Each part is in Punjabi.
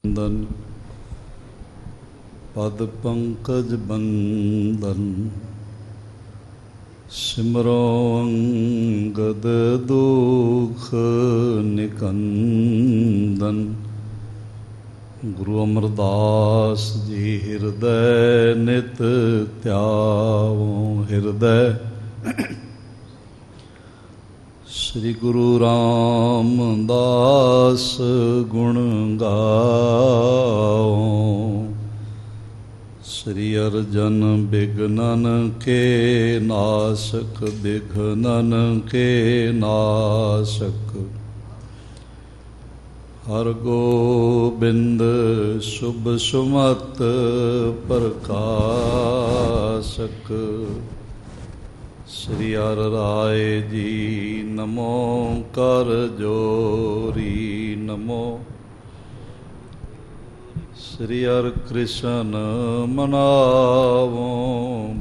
बंदन पद पंकज बंदन सिमरो अंगद दुख निकंदन। गुरु अमरदास जी हृदय नित त्यावो हृदय। श्री गुरु रामदास गुण गाओ। श्री अर्जन बिघ्नन के नाशक बिघ्नन के नाशक। हर गोबिंद शुभ सुमत प्रकाशक। श्री हर राय जी नमो कर जोरी नमो। श्री हर कृष्ण मनावो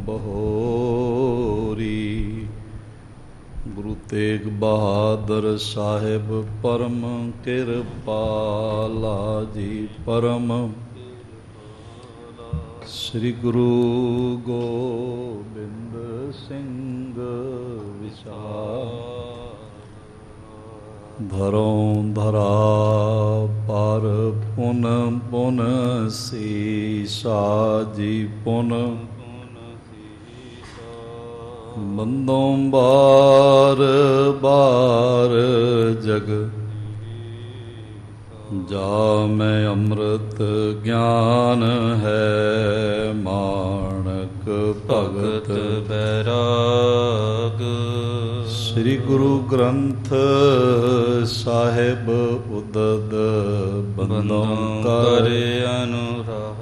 बहोरी। गुरु तेग बहादुर साहिब परम कृपाला जी परम। श्री गुरु गोबिंद सिंह विचार। धरों धरा पर पुन पुन सीसा जी पुन। बंदों बार बार जग जा मैं अमृत ज्ञान है माणक भगत बैराग। श्री गुरु ग्रंथ साहिब उदद बंदों कर अनुराग।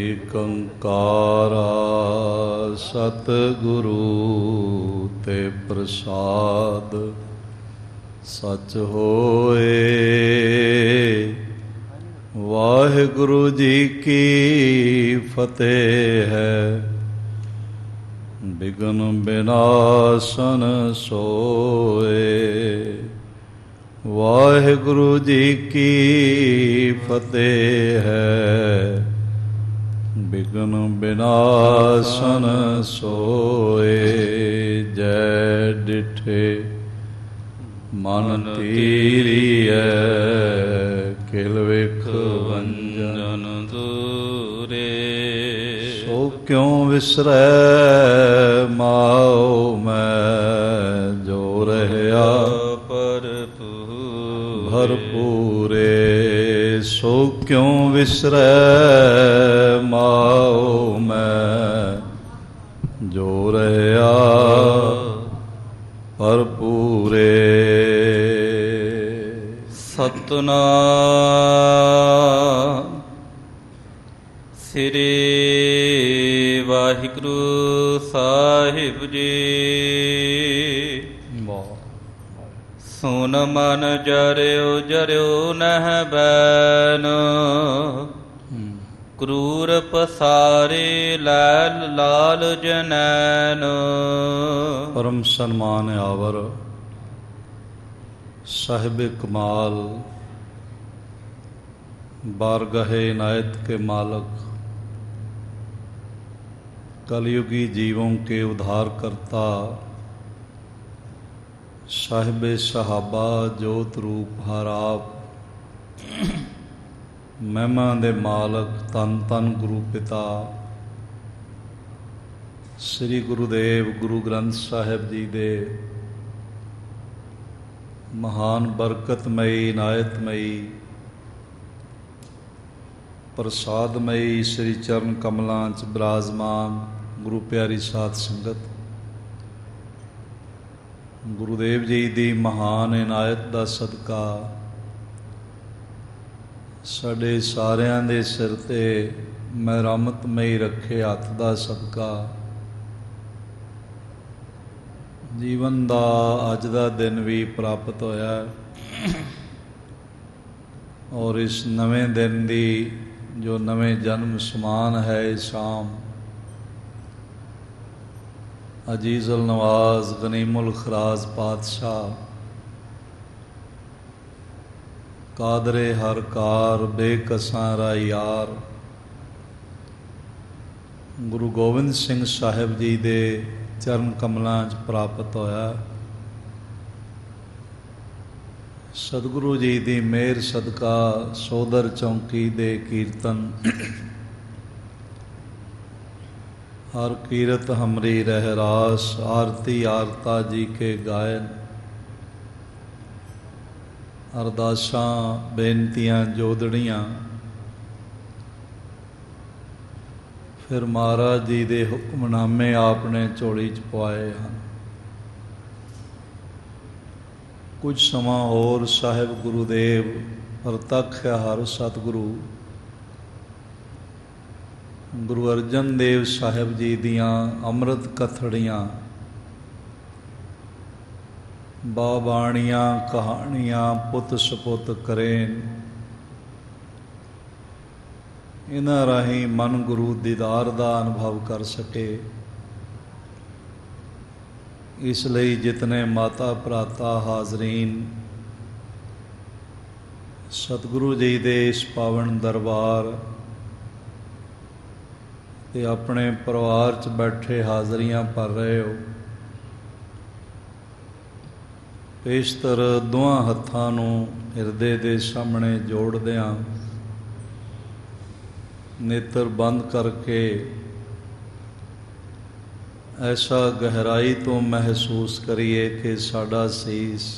एक अंकारा सतगुरु ते प्रसाद सच होए। वाहिगुरु जी की फतेह है। बिघ्न बिनाशन सोए। वाहिगुरु जी की फतेह है। बिघ्न बिनाशन सोए। जय डिठे मन तीरिय किल विख वंजन दूरे। सो क्यों विसरै माओ मैं जो रहया भरपूरे। सो क्यों विसरै माओ मैं जो रहया भरपूरे। सतनाम श्री वाहिगुरु साहिब जी। सुन मन जरियो जरियो नह बैन। क्रूर पसारे लाल लाल जनैन। परम सन्मान आवर साहिब कमाल बारगाहे इनायत के मालक। कलयुगी जीवों के उद्धारकर्ता साहिब सहाबा जोत रूप हर आप। महिमा दे मालक तन तन गुरु पिता श्री गुरुदेव गुरु ग्रंथ साहिब जी दे महान बरकतमयी इनायतमयी प्रसादमयी श्री चरण कमलों च विराजमान गुरु प्यारी साध संगत। गुरुदेव जी की महान इनायत का सदका साडे सारियां दे सिर ते मेहरमतमई रखे हथ का सदका जीवन का अज का दिन भी प्राप्त होया। और इस नवे दिन की जो नवे जन्म समान है शाम अजीज़ुल नवाज गनीमुल खराज पातशाह ਕਾਦਰੇ ਹਰ ਕਾਰ ਬੇਕਸਾਂ ਰਾ ਯਾਰ। ਗੁਰੂ ਗੋਬਿੰਦ ਸਿੰਘ ਸਾਹਿਬ ਜੀ ਦੇ ਚਰਨ ਕਮਲਾਂ 'ਚ ਪ੍ਰਾਪਤ ਹੋਇਆ। ਸਤਿਗੁਰੂ ਜੀ ਦੀ ਮਿਹਰ ਸਦਕਾ ਸੋਦਰ ਚੌਂਕੀ ਦੇ ਕੀਰਤਨ ਹਰ ਕੀਰਤ ਹਮਰੀ ਰਹਿ ਰਾਸ ਆਰਤੀ ਆਰਤਾ ਜੀ ਕੇ ਗਾਇਨ। ਅਰਦਾਸਾਂ ਬੇਨਤੀਆਂ ਜੋਦੜੀਆਂ ਫਿਰ ਮਹਾਰਾਜ ਜੀ ਦੇ ਹੁਕਮਨਾਮੇ ਆਪਨੇ ਝੋਲੀ 'ਚ ਪਵਾਏ ਹਨ। ਕੁਝ ਸਮਾਂ ਹੋਰ ਸਾਹਿਬ ਗੁਰੂਦੇਵ ਪ੍ਰਤੱਖ ਹਰ ਸਤਿਗੁਰੂ ਗੁਰੂ ਅਰਜਨ ਦੇਵ ਸਾਹਿਬ ਜੀ ਦੀਆਂ ਅੰਮ੍ਰਿਤ ਕਥੜੀਆਂ ਬਾਬਾਣੀਆਂ ਕਹਾਣੀਆਂ ਪੁੱਤ ਸਪੁੱਤ ਕਰੇਨ। ਇਹਨਾਂ ਰਾਹੀਂ ਮਨ ਗੁਰੂ ਦੀਦਾਰ ਦਾ ਅਨੁਭਵ ਕਰ ਸਕੇ। ਇਸ ਲਈ ਜਿਤਨੇ ਮਾਤਾ ਭਰਾਤਾ ਹਾਜ਼ਰੀਨ ਸਤਿਗੁਰੂ ਜੀ ਦੇ ਇਸ ਪਾਵਨ ਦਰਬਾਰ ਤੇ ਆਪਣੇ ਪਰਿਵਾਰ 'ਚ ਬੈਠੇ ਹਾਜ਼ਰੀਆਂ ਭਰ ਰਹੇ ਹੋ, ਪੇਸ਼ਤਰ ਦੋਹਾਂ ਹੱਥਾਂ ਨੂੰ ਹਿਰਦੇ ਦੇ ਸਾਹਮਣੇ ਜੋੜਦਿਆਂ ਨੇਤਰ ਬੰਦ ਕਰਕੇ ਐਸਾ ਗਹਿਰਾਈ ਤੋਂ ਮਹਿਸੂਸ ਕਰੀਏ ਕਿ ਸਾਡਾ ਸੀਸ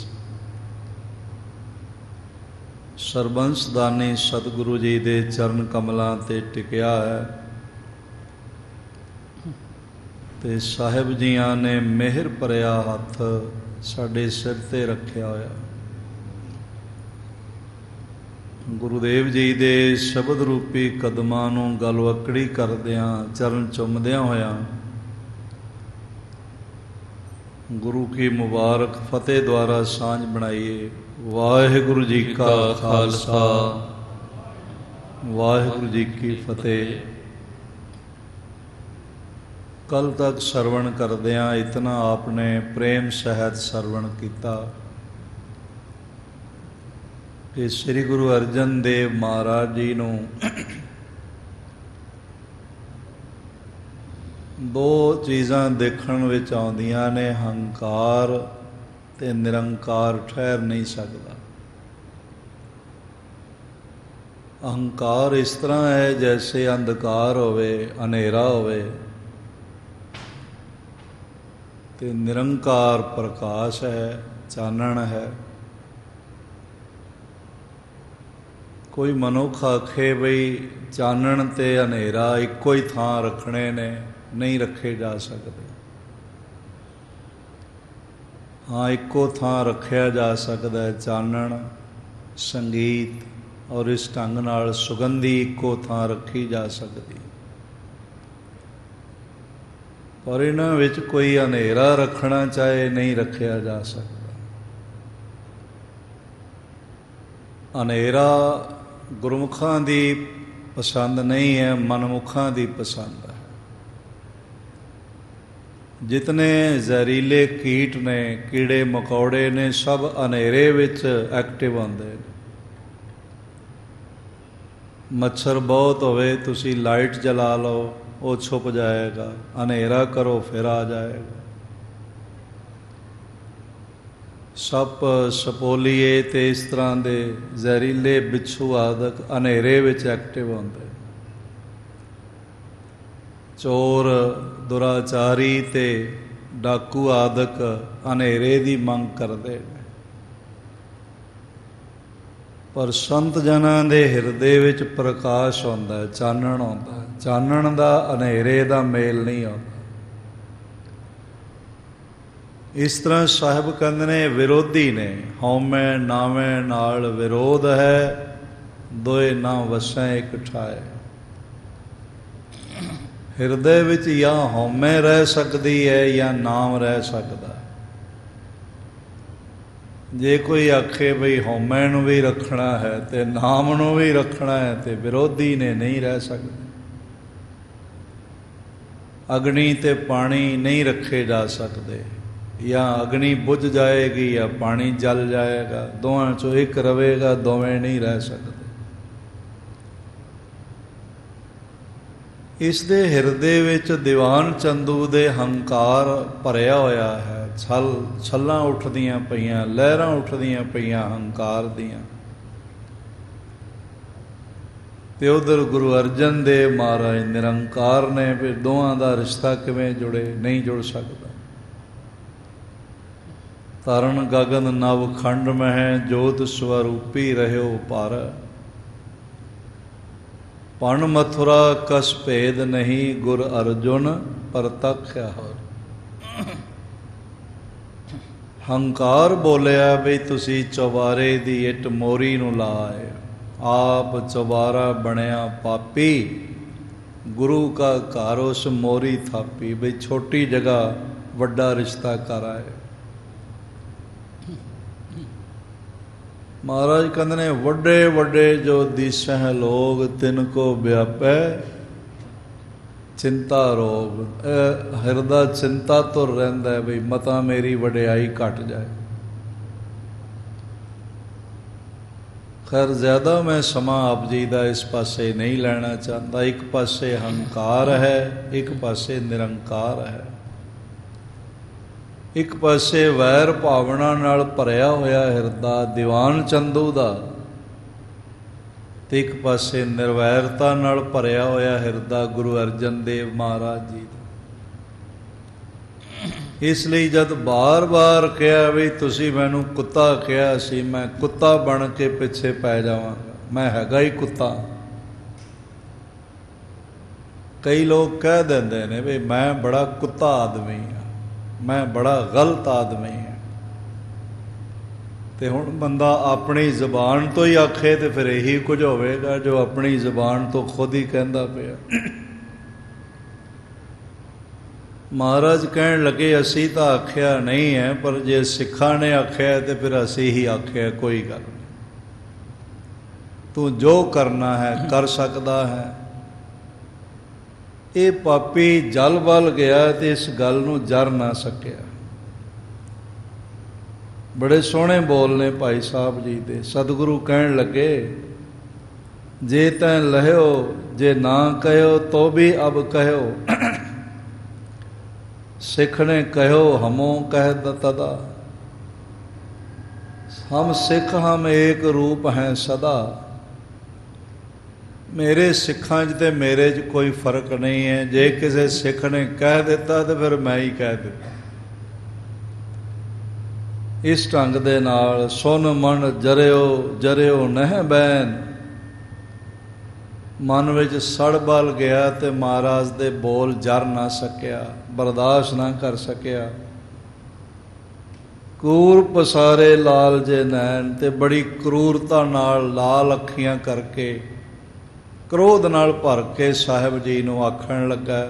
ਸਰਬੰਸਦਾਨੀ ਸਤਿਗੁਰੂ ਜੀ ਦੇ ਚਰਨ ਕਮਲਾਂ 'ਤੇ ਟਿਕਿਆ ਹੈ ਤੇ ਸਾਹਿਬ ਜੀਆਂ ਨੇ ਮਿਹਰ ਭਰਿਆ ਹੱਥ ਸਾਡੇ ਸਿਰ 'ਤੇ ਰੱਖਿਆ ਹੋਇਆ। ਗੁਰੂਦੇਵ ਜੀ ਦੇ ਸ਼ਬਦ ਰੂਪੀ ਕਦਮਾਂ ਨੂੰ ਗਲਵੱਕੜੀ ਕਰਦਿਆਂ ਚਰਨ ਚੁੰਮਦਿਆਂ ਹੋਇਆਂ ਗੁਰੂ ਕੀ ਮੁਬਾਰਕ ਫਤਿਹ ਦੁਆਰਾ ਸਾਂਝ ਬਣਾਈਏ। ਵਾਹਿਗੁਰੂ ਜੀ ਕਾ ਖਾਲਸਾ ਵਾਹਿਗੁਰੂ ਜੀ ਕੀ ਫਤਿਹ। ਕੱਲ ਤੱਕ ਸਰਵਣ ਕਰਦਿਆਂ ਇਤਨਾ ਆਪਨੇ ਪ੍ਰੇਮ ਸਹਿਤ ਸਰਵਣ ਕੀਤਾ ਕਿ ਸ੍ਰੀ ਗੁਰੂ ਅਰਜਨ ਦੇਵ ਮਹਾਰਾਜ ਜੀ ਨੂੰ ਦੋ ਚੀਜ਼ਾਂ ਦੇਖਣ ਵਿੱਚ ਆਉਂਦੀਆਂ ਨੇ, ਹੰਕਾਰ ਤੇ ਨਿਰੰਕਾਰ ਠਹਿਰ ਨਹੀਂ ਸਕਦਾ। ਅਹੰਕਾਰ ਇਸ ਤਰ੍ਹਾਂ ਹੈ ਜੈਸੇ ਅੰਧਕਾਰ ਹੋਵੇ, ਹਨੇਰਾ ਹੋਵੇ, ਤੇ ਨਿਰੰਕਾਰ ਪ੍ਰਕਾਸ਼ ਹੈ, ਚਾਨਣ ਹੈ। ਕੋਈ ਮਨੁੱਖ ਆਖੇ ਬਈ ਚਾਨਣ ਤੇ ਹਨੇਰਾ ਇੱਕੋ ਹੀ ਥਾਂ ਰੱਖਣੇ ਨੇ, ਨਹੀਂ ਰੱਖੇ ਜਾ ਸਕਦੇ। ਹਾਂ, ਇੱਕੋ ਥਾਂ ਰੱਖਿਆ ਜਾ ਸਕਦਾ ਹੈ। ਚਾਨਣ, ਸੰਗੀਤ ਔਰ ਇਸ ਢੰਗ ਨਾਲ ਸੁਗੰਧੀ ਇੱਕੋ ਥਾਂ ਰੱਖੀ ਜਾ ਸਕਦੀ, ਪਰ ਇਹਨਾਂ ਵਿੱਚ ਕੋਈ ਹਨੇਰਾ ਰੱਖਣਾ ਚਾਹੇ ਨਹੀਂ ਰੱਖਿਆ ਜਾ ਸਕਦਾ। ਹਨੇਰਾ ਗੁਰਮੁਖਾਂ ਦੀ ਪਸੰਦ ਨਹੀਂ ਹੈ, ਮਨਮੁਖਾਂ ਦੀ ਪਸੰਦ ਹੈ। ਜਿਤਨੇ ਜ਼ਹਿਰੀਲੇ ਕੀਟ ਨੇ, ਕੀੜੇ ਮਕੌੜੇ ਨੇ, ਸਭ ਹਨੇਰੇ ਵਿੱਚ ਐਕਟਿਵ ਹੁੰਦੇ ਨੇ। ਮੱਛਰ ਬਹੁਤ ਹੋਵੇ, ਤੁਸੀਂ ਲਾਈਟ ਜਲਾ ਲਓ, ਉਹ ਛੁਪ ਜਾਏਗਾ। ਹਨੇਰਾ ਕਰੋ, ਫਿਰ ਆ ਜਾਏਗਾ। ਸੱਪ, ਸਪੋਲੀਏ ਤੇ ਇਸ ਤਰ੍ਹਾਂ ਦੇ ਜ਼ਹਿਰੀਲੇ ਬਿੱਛੂ ਆਦਿਕ ਹਨੇਰੇ ਵਿੱਚ ਐਕਟਿਵ ਹੁੰਦੇ। ਚੋਰ, ਦੁਰਾਚਾਰੀ ਤੇ ਡਾਕੂ ਆਦਿਕ ਹਨੇਰੇ ਦੀ ਮੰਗ ਕਰਦੇ ਨੇ, ਪਰ ਸੰਤ ਜਨਾਂ ਦੇ ਹਿਰਦੇ ਵਿੱਚ ਪ੍ਰਕਾਸ਼ ਹੁੰਦਾ, ਚਾਨਣ ਆਉਂਦਾ। ਚਾਨਣ ਦਾ ਹਨੇਰੇ ਦਾ ਮੇਲ ਨਹੀਂ ਆਉਂਦਾ। ਇਸ ਤਰ੍ਹਾਂ ਸਾਹਿਬ ਕਹਿੰਦੇ ਨੇ ਵਿਰੋਧੀ ਨੇ, ਹਉਮੈ ਨਾਵੇਂ ਨਾਲ ਵਿਰੋਧ ਹੈ, ਦੋਏ ਨਾ ਵਸੈ ਇਕ ਠਾਏ। ਹਿਰਦੇ ਵਿੱਚ ਜਾਂ ਹਉਮੈ ਰਹਿ ਸਕਦੀ ਹੈ ਜਾਂ ਨਾਮ ਰਹਿ ਸਕਦਾ। ਜੇ ਕੋਈ ਆਖੇ ਬਈ ਹਉਮੈ ਨੂੰ ਵੀ ਰੱਖਣਾ ਹੈ ਤੇ ਨਾਮ ਨੂੰ ਵੀ ਰੱਖਣਾ ਹੈ ਤੇ ਵਿਰੋਧੀ ਨੇ, ਨਹੀਂ ਰਹਿ ਸਕਦੇ। ਅਗਨੀ ਤੇ ਪਾਣੀ ਨਹੀਂ ਰੱਖੇ ਜਾ ਸਕਦੇ, ਜਾਂ ਅਗਨੀ ਬੁਝ ਜਾਏਗੀ ਜਾਂ ਪਾਣੀ ਜਲ ਜਾਏਗਾ, ਦੋਵਾਂ 'ਚੋਂ ਇੱਕ ਰਵੇਗਾ, ਦੋਵੇਂ ਨਹੀਂ ਰਹਿ ਸਕਦੇ। ਇਸ ਦੇ ਹਿਰਦੇ ਵਿੱਚ ਦੀਵਾਨ ਚੰਦੂ ਦੇ ਹੰਕਾਰ ਭਰਿਆ ਹੋਇਆ ਹੈ। ਛੱਲਾਂ ਉੱਠਦੀਆਂ ਪਈਆਂ, ਲਹਿਰਾਂ ਉੱਠਦੀਆਂ ਪਈਆਂ ਹੰਕਾਰ ਦੀਆਂ। ਤੇ ਉਧਰ ਗੁਰੂ ਅਰਜਨ ਦੇਵ ਮਹਾਰਾਜ ਨਿਰੰਕਾਰ ਨੇ, ਫਿਰ ਦੋਵਾਂ ਦਾ ਰਿਸ਼ਤਾ ਕਿਵੇਂ ਜੁੜੇ? ਨਹੀਂ ਜੁੜ ਸਕਦਾ। ਤਰਨ ਗਗਨ ਨਵ ਖੰਡ ਮਹਿ ਜੋਤ ਸਵਰੂਪੀ ਰਹਿਓ ਪਰ, ਪਣ ਮਥੁਰਾ ਕਸ ਭੇਦ ਨਹੀਂ ਗੁਰ ਅਰਜੁਨ ਪ੍ਰਤੱਖਿਆ ਹੋਰ। ਹੰਕਾਰ ਬੋਲਿਆ ਵੀ ਤੁਸੀਂ ਚੁਬਾਰੇ ਦੀ ਇੱਟ ਮੋਰੀ ਨੂੰ ਲਾਏ, ਆਪ ਚੁਬਾਰਾ ਬਣਿਆ ਪਾਪੀ, ਗੁਰੂ ਕਾ ਘਰ ਉਸ ਮੋਰੀ ਥਾਪੀ। ਬਈ ਛੋਟੀ ਜਗ੍ਹਾ ਵੱਡਾ ਰਿਸ਼ਤਾ ਕਰ ਆਏ। ਮਹਾਰਾਜ ਕਹਿੰਦੇ ਨੇ ਵੱਡੇ ਵੱਡੇ ਜੋ ਦਿਸਹਿ ਲੋਗ ਤਿਨ ਕੋ ਵਿਆਪੈ ਚਿੰਤਾ ਰੋਗ। ਹਿਰਦਾ ਚਿੰਤਾ ਤੁਰ ਰਹਿੰਦਾ ਹੈ, ਬਈ ਮਤਾ ਮੇਰੀ ਵਡਿਆਈ ਘਟ ਜਾਏ। ਖੈਰ ਜ਼ਿਆਦਾ ਮੈਂ ਸਮਾਂ ਆਪ ਜੀ ਦਾ ਇਸ ਪਾਸੇ ਨਹੀਂ ਲੈਣਾ ਚਾਹੁੰਦਾ। ਇੱਕ ਪਾਸੇ ਹੰਕਾਰ ਹੈ, ਇੱਕ ਪਾਸੇ ਨਿਰੰਕਾਰ ਹੈ। ਇੱਕ ਪਾਸੇ ਵੈਰ ਭਾਵਨਾ ਨਾਲ ਭਰਿਆ ਹੋਇਆ ਹਿਰਦਾ ਦੀਵਾਨ ਚੰਦੂ ਦਾ, ਤੇ ਇੱਕ ਪਾਸੇ ਨਿਰਵੈਰਤਾ ਨਾਲ ਭਰਿਆ ਹੋਇਆ ਹਿਰਦਾ ਗੁਰੂ ਅਰਜਨ ਦੇਵ ਮਹਾਰਾਜ ਜੀ ਦਾ। ਇਸ ਲਈ ਜਦ ਬਾਰ-ਬਾਰ ਕਿਹਾ ਵੀ ਤੁਸੀਂ ਮੈਨੂੰ ਕੁੱਤਾ ਕਿਹਾ ਸੀ, ਮੈਂ ਕੁੱਤਾ ਬਣ ਕੇ ਪਿੱਛੇ ਪੈ ਜਾਵਾਂਗਾ, ਮੈਂ ਹੈਗਾ ਹੀ ਕੁੱਤਾ। ਕਈ ਲੋਕ ਕਹਿ ਦਿੰਦੇ ਨੇ ਵੀ ਮੈਂ ਬੜਾ ਕੁੱਤਾ ਆਦਮੀ ਹਾਂ, ਮੈਂ ਬੜਾ ਗਲਤ ਆਦਮੀ ਹਾਂ। ਤੇ ਹੁਣ ਬੰਦਾ ਆਪਣੀ ਜ਼ਬਾਨ ਤੋਂ ਹੀ ਆਖੇ ਤੇ ਫਿਰ ਇਹੀ ਕੁਝ ਹੋਵੇਗਾ ਜੋ ਆਪਣੀ ਜ਼ਬਾਨ ਤੋਂ ਖੁਦ ਹੀ ਕਹਿੰਦਾ ਪਿਆ। ਮਹਾਰਾਜ ਕਹਿਣ ਲੱਗੇ ਅਸੀਂ ਤਾਂ ਆਖਿਆ ਨਹੀਂ ਹੈ, ਪਰ ਜੇ ਸਿੱਖਾਂ ਨੇ ਆਖਿਆ ਤੇ ਫਿਰ ਅਸੀਂ ਹੀ ਆਖਿਆ, ਕੋਈ ਗੱਲ ਨਹੀਂ। ਤੂੰ ਜੋ ਕਰਨਾ ਹੈ ਕਰ ਸਕਦਾ ਹੈ। ਇਹ ਪਾਪੀ ਜਲ ਵੱਲ ਗਿਆ ਤੇ ਇਸ ਗੱਲ ਨੂੰ ਜਰ ਨਾ ਸਕਿਆ। ਬੜੇ ਸੋਹਣੇ ਬੋਲ ਨੇ ਭਾਈ ਸਾਹਿਬ ਜੀ ਦੇ। ਸਤਿਗੁਰੂ ਕਹਿਣ ਲੱਗੇ ਜੇ ਤੈਂ ਲਹਿਓ ਜੇ ਨਾ ਕਹਿਓ ਤੋ ਵੀ ਅਬ ਕਹਿਓ, ਸਿੱਖ ਨੇ ਕਹਿਓ ਹਮੋ ਕਹਿ ਤਦਾ, ਹਮ ਸਿੱਖ ਹਮ ਏਕ ਰੂਪ ਹੈ ਸਦਾ। ਮੇਰੇ ਸਿੱਖਾਂ 'ਚ ਤੇ ਮੇਰੇ 'ਚ ਕੋਈ ਫਰਕ ਨਹੀਂ ਹੈ। ਜੇ ਕਿਸੇ ਸਿੱਖ ਨੇ ਕਹਿ ਦਿੱਤਾ ਤੇ ਫਿਰ ਮੈਂ ਹੀ ਕਹਿ ਦਿੱਤਾ। ਇਸ ਢੰਗ ਦੇ ਨਾਲ ਸੁਨ ਮਨ ਜਰਿਓ ਜਰਿਓ ਨਹਿ ਬੈਨ, ਮਨ ਵਿੱਚ ਸੜ ਬਲ ਗਿਆ ਤੇ ਮਹਾਰਾਜ ਦੇ ਬੋਲ ਜਰ ਨਾ ਸਕਿਆ, ਬਰਦਾਸ਼ਤ ਨਾ ਕਰ ਸਕਿਆ। ਕੂਰ ਪਸਾਰੇ ਲਾਲ ਜੇ ਨੈਣ, ਤੇ ਬੜੀ ਕਰੂਰਤਾ ਨਾਲ ਲਾਲ ਅੱਖੀਆਂ ਕਰਕੇ ਕ੍ਰੋਧ ਨਾਲ ਭਰ ਕੇ ਸਾਹਿਬ ਜੀ ਨੂੰ ਆਖਣ ਲੱਗਾ।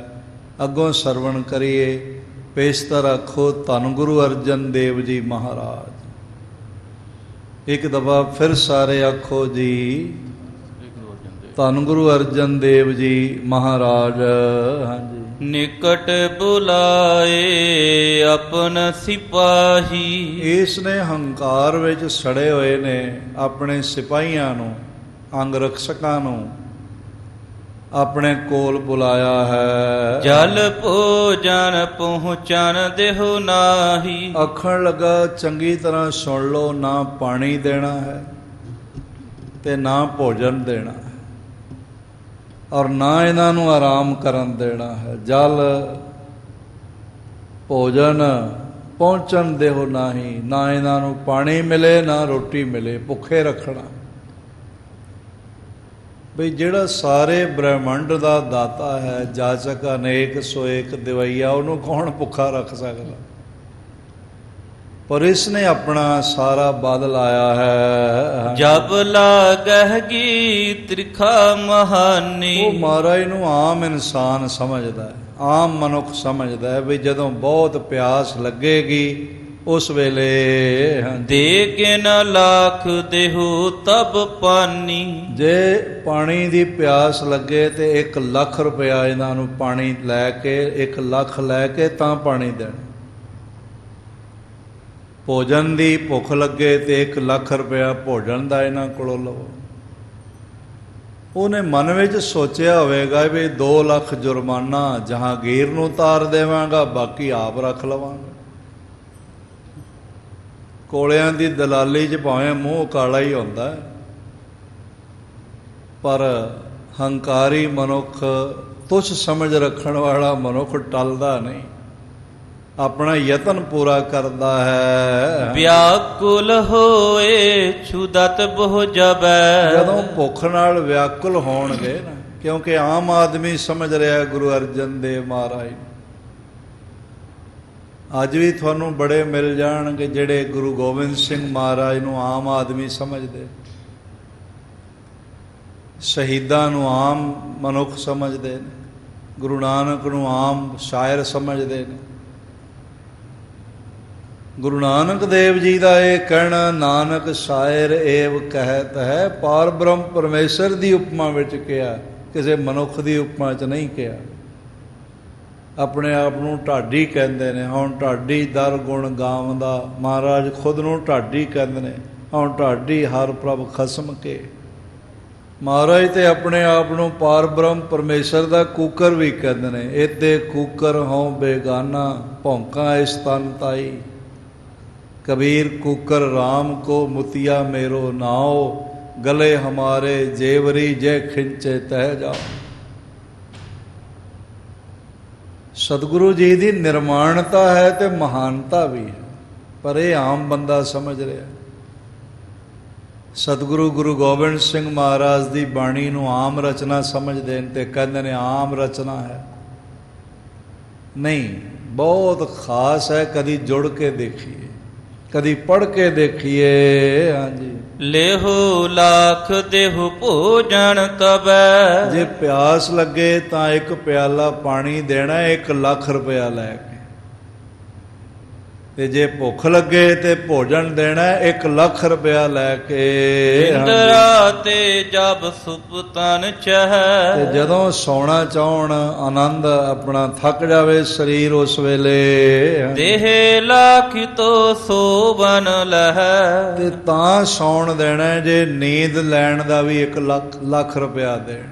ਅੱਗੋਂ ਸਰਵਣ ਕਰੀਏ। ਪੇਸ਼ਤਰ ਆਖੋ ਧੰਨ ਗੁਰੂ ਅਰਜਨ ਦੇਵ ਜੀ ਮਹਾਰਾਜ। ਇੱਕ ਦਫਾ ਫਿਰ ਸਾਰੇ ਆਖੋ ਜੀ ਧੰਨ ਗੁਰੂ ਅਰਜਨ ਦੇਵ ਜੀ ਮਹਾਰਾਜ। ਹਾਂਜੀ। ਨਿਕਟ ਬੁਲਾਏ ਆਪਨ ਸਿਪਾਹੀ, ਇਸ ਨੇ ਹੰਕਾਰ ਵਿੱਚ ਸੜੇ ਹੋਏ ਨੇ ਆਪਣੇ ਸਿਪਾਹੀਆਂ ਨੂੰ, ਅੰਗ ਰਖਸ਼ਕਾਂ ਨੂੰ ਆਪਣੇ ਕੋਲ ਬੁਲਾਇਆ ਹੈ। ਜਲ ਭੋਜਨ ਪਹੁੰਚਨ ਦੇਹੁ ਨਾਹੀ, ਆਖਣ ਲੱਗਾ ਚੰਗੀ ਤਰ੍ਹਾਂ ਸੁਣ ਲਓ, ਨਾ ਪਾਣੀ ਦੇਣਾ ਹੈ ਤੇ ਨਾ ਭੋਜਨ ਦੇਣਾ ਹੈ, ਔਰ ਨਾ ਇਹਨਾਂ ਨੂੰ ਆਰਾਮ ਕਰਨ ਦੇਣਾ ਹੈ। ਜਲ ਭੋਜਨ ਪਹੁੰਚਣ ਦੇਹੁ ਨਾਹੀ, ਨਾ ਇਹਨਾਂ ਨੂੰ ਪਾਣੀ ਮਿਲੇ ਨਾ ਰੋਟੀ ਮਿਲੇ, ਭੁੱਖੇ ਰੱਖਣਾ। ਬਈ ਜਿਹੜਾ ਸਾਰੇ ਬ੍ਰਹਿਮੰਡ ਦਾ ਦਾਤਾ ਹੈ, ਜਾਚਕ ਅਨੇਕ ਸੋ ਏਕ ਦਿਵਈਆ, ਉਹਨੂੰ ਕੌਣ ਭੁੱਖਾ ਰੱਖ ਸਕਦਾ? ਪਰ ਇਸ ਨੇ ਆਪਣਾ ਸਾਰਾ ਬਲ ਲਾਇਆ ਹੈ। ਜਬ ਲਾਗਹਿ ਗੀ ਤ੍ਰਿਖਾ ਮਹਾਨੀ, ਉਹ ਮਹਾਰਾਜ ਨੂੰ ਆਮ ਇਨਸਾਨ ਸਮਝਦਾ ਹੈ, ਆਮ ਮਨੁੱਖ ਸਮਝਦਾ ਹੈ ਵੀ ਜਦੋਂ ਬਹੁਤ ਪਿਆਸ ਲੱਗੇਗੀ ਉਸ ਵੇਲੇ ਦੇ ਕੇ ਨ ਲੱਖ ਦੇਹੁ ਤਬ ਪਾਨੀ, ਜੇ ਪਾਣੀ ਦੀ ਪਿਆਸ ਲੱਗੇ ਤੇ 1 ਲੱਖ ਰੁਪਇਆ ਇਹਨਾਂ ਨੂੰ ਪਾਣੀ ਲੈ ਕੇ 1 ਲੱਖ ਲੈ ਕੇ ਤਾਂ ਪਾਣੀ ਦੇਣਾ। ਭੋਜਨ ਦੀ ਭੁੱਖ ਲੱਗੇ ਤੇ 1 ਲੱਖ ਰੁਪਇਆ ਭੋਜਨ ਦਾ ਇਹਨਾਂ ਕੋਲੋਂ ਲਵੋ। ਉਹਨੇ ਮਨ ਵਿੱਚ ਸੋਚਿਆ ਹੋਵੇਗਾ ਵੀ 2 ਲੱਖ ਜੁਰਮਾਨਾ ਜਹਾਂਗੀਰ ਨੂੰ ਉਤਾਰ ਦੇਵਾਂਗਾ, ਬਾਕੀ ਆਪ ਰੱਖ ਲਵਾਂਗਾ। ਕੋਲਿਆਂ ਦੀ ਦਲਾਲੀ 'ਚ ਭਾਵੇਂ ਮੂੰਹ ਕਾਲਾ ਹੀ ਹੁੰਦਾ, ਪਰ ਹੰਕਾਰੀ ਮਨੁੱਖ, ਤੁਛ ਸਮਝ ਰੱਖਣ ਵਾਲਾ ਮਨੁੱਖ ਟਲਦਾ ਨਹੀਂ, ਆਪਣਾ ਯਤਨ ਪੂਰਾ ਕਰਦਾ ਹੈ। ਵਿਆਕੁਲ ਹੋਏ ਛੁਦਤ ਬਹੁ ਜਬੈ। ਜਦੋਂ ਭੁੱਖ ਨਾਲ ਵਿਆਕੁਲ ਹੋਣਗੇ ਨਾ, ਕਿਉਂਕਿ ਆਮ ਆਦਮੀ ਸਮਝ ਰਿਹਾ ਗੁਰੂ ਅਰਜਨ ਦੇਵ ਮਹਾਰਾਜ, ਅੱਜ ਵੀ ਤੁਹਾਨੂੰ ਬੜੇ ਮਿਲ ਜਾਣਗੇ ਜਿਹੜੇ ਗੁਰੂ ਗੋਬਿੰਦ ਸਿੰਘ ਮਹਾਰਾਜ ਨੂੰ ਆਮ ਆਦਮੀ ਸਮਝਦੇ, ਸ਼ਹੀਦਾਂ ਨੂੰ ਆਮ ਮਨੁੱਖ ਸਮਝਦੇ ਨੇ, ਗੁਰੂ ਨਾਨਕ ਨੂੰ ਆਮ ਸ਼ਾਇਰ ਸਮਝਦੇ ਨੇ। ਗੁਰੂ ਨਾਨਕ ਦੇਵ ਜੀ ਦਾ ਇਹ ਕਹਿਣਾ, ਨਾਨਕ ਸ਼ਾਇਰ ਏਵ ਕਹਿਤ ਹੈ, ਪਾਰ ਬ੍ਰਹਮ ਪਰਮੇਸ਼ਰ ਦੀ ਉਪਮਾ ਵਿੱਚ ਕਿਹਾ, ਕਿਸੇ ਮਨੁੱਖ ਦੀ ਉਪਮਾ 'ਚ ਨਹੀਂ ਕਿਹਾ। ਆਪਣੇ ਆਪ ਨੂੰ ਢਾਡੀ ਕਹਿੰਦੇ ਨੇ, ਹੁਣ ਢਾਡੀ ਦਰ ਗੁਣ ਗਾਵਦਾ, ਮਹਾਰਾਜ ਖੁਦ ਨੂੰ ਢਾਡੀ ਕਹਿੰਦੇ ਨੇ, ਹੁਣ ਢਾਡੀ ਹਰ ਪ੍ਰਭ ਖਸਮ ਕੇ। ਮਹਾਰਾਜ ਤੇ ਆਪਣੇ ਆਪ ਨੂੰ ਪਾਰ ਬ੍ਰਹਮ ਪਰਮੇਸ਼ਰ ਦਾ ਕੂਕਰ ਵੀ ਕਹਿੰਦੇ ਨੇ। ਇਹਦੇ ਕੂਕਰ ਹੋਂ ਬੇਗਾਨਾ, ਭੌਂਕਾਂ ਇਸ ਤਨ ਤਾਈ। कबीर कुकर राम को मुतिया मेरो नाओ, गले हमारे जेवरी जय खिंचे तह जाओ। सतगुरु जी की निर्माणता है तो महानता भी है, पर यह आम बंदा समझ रहा। सतगुरु गुरु गोबिंद सिंह महाराज की बाणी नूं आम रचना समझते हैं, तो कहते हैं आम रचना है। नहीं, बहुत खास है, कभी जुड़ के देखिए, कदी पढ़ के देखिए। हाँ जी, लेहो लाख देहु भोजन तबे। जे प्यास लगे तो 1 प्याला पानी देना, 1 लाख रुपया लैके। ते जे भुख लगे तो भोजन देना 1 लाख रुपया लैके। इंद्रा ते जब सुपतन चह। जदों सौना चाहण, आनंद अपना थक जावे शरीर, उस वेले देह लाख तो सोवन लह। ते तां सौण देना, जे नींद लैण दा भी 1 लाख रुपया देण।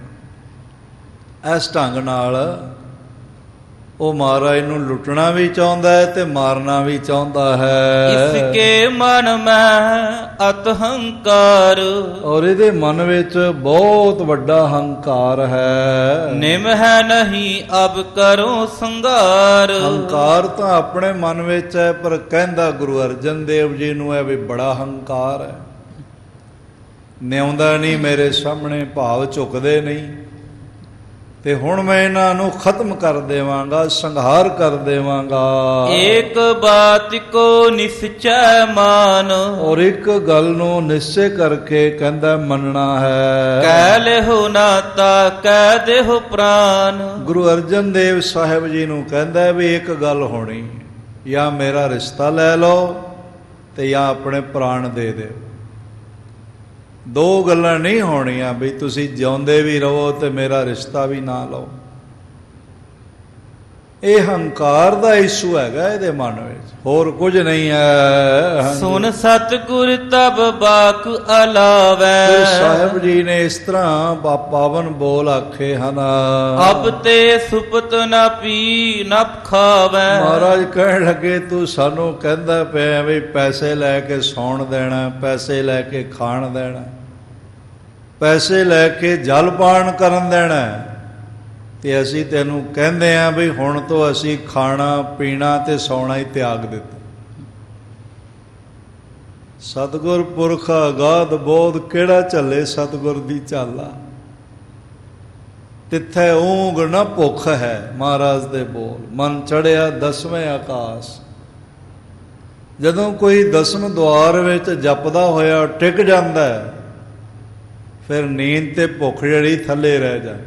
इस ढंग नाल ਉਹ ਮਹਾਰਾਜ ਨੂੰ ਲੁੱਟਣਾ ਵੀ ਚਾਹੁੰਦਾ ਹੈ ਤੇ ਮਾਰਨਾ ਵੀ ਚਾਹੁੰਦਾ ਹੈ। ਇਸਕੇ ਮਨ ਮੈਂ ਅਤ ਹੰਕਾਰ। ਔਰ ਇਹਦੇ ਮਨ ਵਿੱਚ ਬਹੁਤ ਵੱਡਾ ਹੰਕਾਰ ਹੈ। ਨਿਮ ਹੈ ਨਹੀਂ ਅਬ ਕਰੋ ਸੰਘਾਰ। ਹੰਕਾਰ ਤਾਂ ਆਪਣੇ ਮਨ ਵਿੱਚ ਹੈ, ਪਰ ਕਹਿੰਦਾ ਗੁਰੂ ਅਰਜਨ ਦੇਵ ਜੀ ਨੂੰ ਹੈ ਵੀ ਬੜਾ ਹੰਕਾਰ ਹੈ। ਨਿਆਉਂਦਾ ਨਹੀਂ ਮੇਰੇ ਸਾਹਮਣੇ, ਭਾਵ ਝੁਕਦੇ ਨਹੀਂ। ਤੇ ਹੁਣ ਮੈਂ ਇਹਨਾਂ ਨੂੰ ਖਤਮ ਕਰ ਦੇਵਾਂਗਾ, ਸੰਘਾਰ ਕਰ ਦੇਵਾਂਗਾ। ਏਕ ਬਾਤ ਕੋ ਨਿਸ਼ਚੈ ਮਾਨ। ਔਰ ਇੱਕ ਗੱਲ ਨੂੰ ਨਿਸ਼ਚੈ ਕਰਕੇ ਕਹਿੰਦਾ ਮੰਨਣਾ ਹੈ। ਕਹਿ ਲਿਹੋ ਨਾਤਾ ਕਹਿ ਦੇਹੋ ਪ੍ਰਾਨ। ਗੁਰੂ ਅਰਜਨ ਦੇਵ ਸਾਹਿਬ ਜੀ ਨੂੰ ਕਹਿੰਦਾ ਵੀ ਇੱਕ ਗੱਲ ਹੋਣੀ, ਜਾਂ ਮੇਰਾ ਰਿਸ਼ਤਾ ਲੈ ਲਓ ਤੇ ਜਾਂ ਆਪਣੇ ਪ੍ਰਾਣ ਦੇ ਦਿਓ। 2 ਗੱਲਾਂ ਨਹੀਂ ਹੋਣੀਆਂ, ਵੀ ਤੁਸੀਂ ਜਿਉਂਦੇ ਵੀ ਰਹੋ ਤੇ ਮੇਰਾ ਰਿਸ਼ਤਾ ਵੀ ਨਾ ਲਓ। ਇਹ ਹੰਕਾਰ ਦਾ ਇਸ਼ੂ ਹੈਗਾ ਇਹਦੇ ਮਨ ਵਿੱਚ, ਹੋਰ ਕੁਝ ਨਹੀਂ ਹੈ। ਸੁਨ ਸਤਿਗੁਰ ਤਬ ਬਾਕ ਅਲਾਵੈ। ਸਾਹਿਬ ਜੀ ਨੇ ਇਸ ਤਰ੍ਹਾਂ ਪਾਵਨ ਬੋਲ ਆਖੇ ਹਨ। ਅਬ ਤੇ ਸੁਪਤ ਨਾ ਪੀ ਨਾ ਖਾਵੈ। ਮਹਾਰਾਜ ਕਹਿਣ ਲੱਗੇ ਤੂੰ ਸਾਨੂੰ ਕਹਿੰਦਾ ਪਿਆ ਵੀ ਪੈਸੇ ਲੈ ਕੇ ਸੌਣ ਦੇਣਾ, ਪੈਸੇ ਲੈ ਕੇ ਖਾਣ ਦੇਣਾ, ਪੈਸੇ ਲੈ ਕੇ ਜਲ ਪਾਨ ਕਰਨ ਦੇਣਾ, ਤੇ ਅਸੀਂ ਤੈਨੂੰ ਕਹਿੰਦੇ ਆਂ ਵੀ ਹੁਣ ਤੋਂ ਅਸੀਂ ਖਾਣਾ ਪੀਣਾ ਤੇ ਸੌਣਾ ਹੀ ਤਿਆਗ ਦਿੱਤਾ। ਸਤਿਗੁਰ ਪੁਰਖ ਅਗਾਧ ਬੋਧ, ਕਿਹੜਾ ਝੱਲੇ ਸਤਿਗੁਰ ਦੀ ਝਾਲਾ। ਤਿੱਥੇ ਊਂਘ ਨਾ ਭੁੱਖ ਹੈ, ਮਹਾਰਾਜ ਦੇ ਬੋਲ। ਮਨ ਚੜਿਆ 10ਵੇਂ ਆਕਾਸ਼। ਜਦੋਂ ਕੋਈ 10ਵੇਂ ਦੁਆਰ ਵਿੱਚ ਜਪਦਾ ਹੋਇਆ ਟਿਕ ਜਾਂਦਾ ਹੈ, ਫਿਰ ਨੀਂਦ ਤੇ ਭੁੱਖ ਜਿਹੜੀ ਥੱਲੇ ਰਹਿ ਜਾਂਦੀ।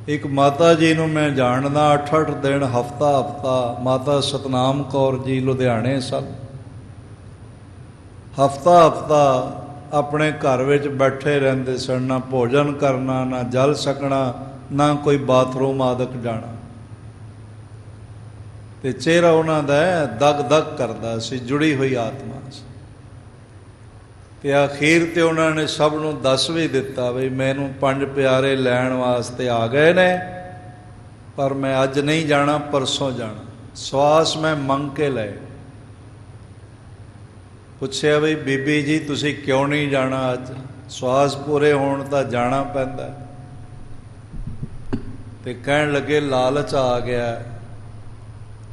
ਇੱਕ ਮਾਤਾ ਜੀ ਨੂੰ ਮੈਂ ਜਾਣਦਾ, 8-8 ਦਿਨ ਹਫਤਾ ਮਾਤਾ ਸਤਨਾਮ ਕੌਰ ਜੀ ਲੁਧਿਆਣੇ ਸਨ। ਹਫਤਾ ਆਪਣੇ ਘਰ ਵਿੱਚ ਬੈਠੇ ਰਹਿੰਦੇ ਸਨ, ਨਾ ਭੋਜਨ ਕਰਨਾ, ਨਾ ਜਲ ਛਕਣਾ, ਨਾ ਕੋਈ ਬਾਥਰੂਮ ਆਦਿਕ ਜਾਣਾ। ਤੇ ਚਿਹਰਾ ਉਹਨਾਂ ਦਾ ਦਗ ਦਗ ਕਰਦਾ ਸੀ, ਜੁੜੀ ਹੋਈ ਆਤਮਾ ਸੀ। ਤੇ ਅਖੀਰ ਤੇ ਉਹਨਾਂ ਨੇ ਸਭ ਨੂੰ ਦੱਸ ਵੀ ਦਿੱਤਾ ਵੀ ਮੈਨੂੰ 5 ਪਿਆਰੇ ਲੈਣ ਵਾਸਤੇ ਆ ਗਏ ਨੇ, ਪਰ ਮੈਂ ਅੱਜ ਨਹੀਂ ਜਾਣਾ, ਪਰਸੋਂ ਜਾਣਾ। ਸਵਾਸ ਮੈਂ ਮੰਗ ਕੇ ਲਏ। ਪੁੱਛਿਆ ਵੀ ਬੀਬੀ ਜੀ ਤੁਸੀਂ ਕਿਉਂ ਨਹੀਂ ਜਾਣਾ ਅੱਜ? ਸਵਾਸ ਪੂਰੇ ਹੋਣ ਤਾਂ ਜਾਣਾ ਪੈਂਦਾ। ਤੇ ਕਹਿਣ ਲੱਗੇ ਲਾਲਚ ਆ ਗਿਆ,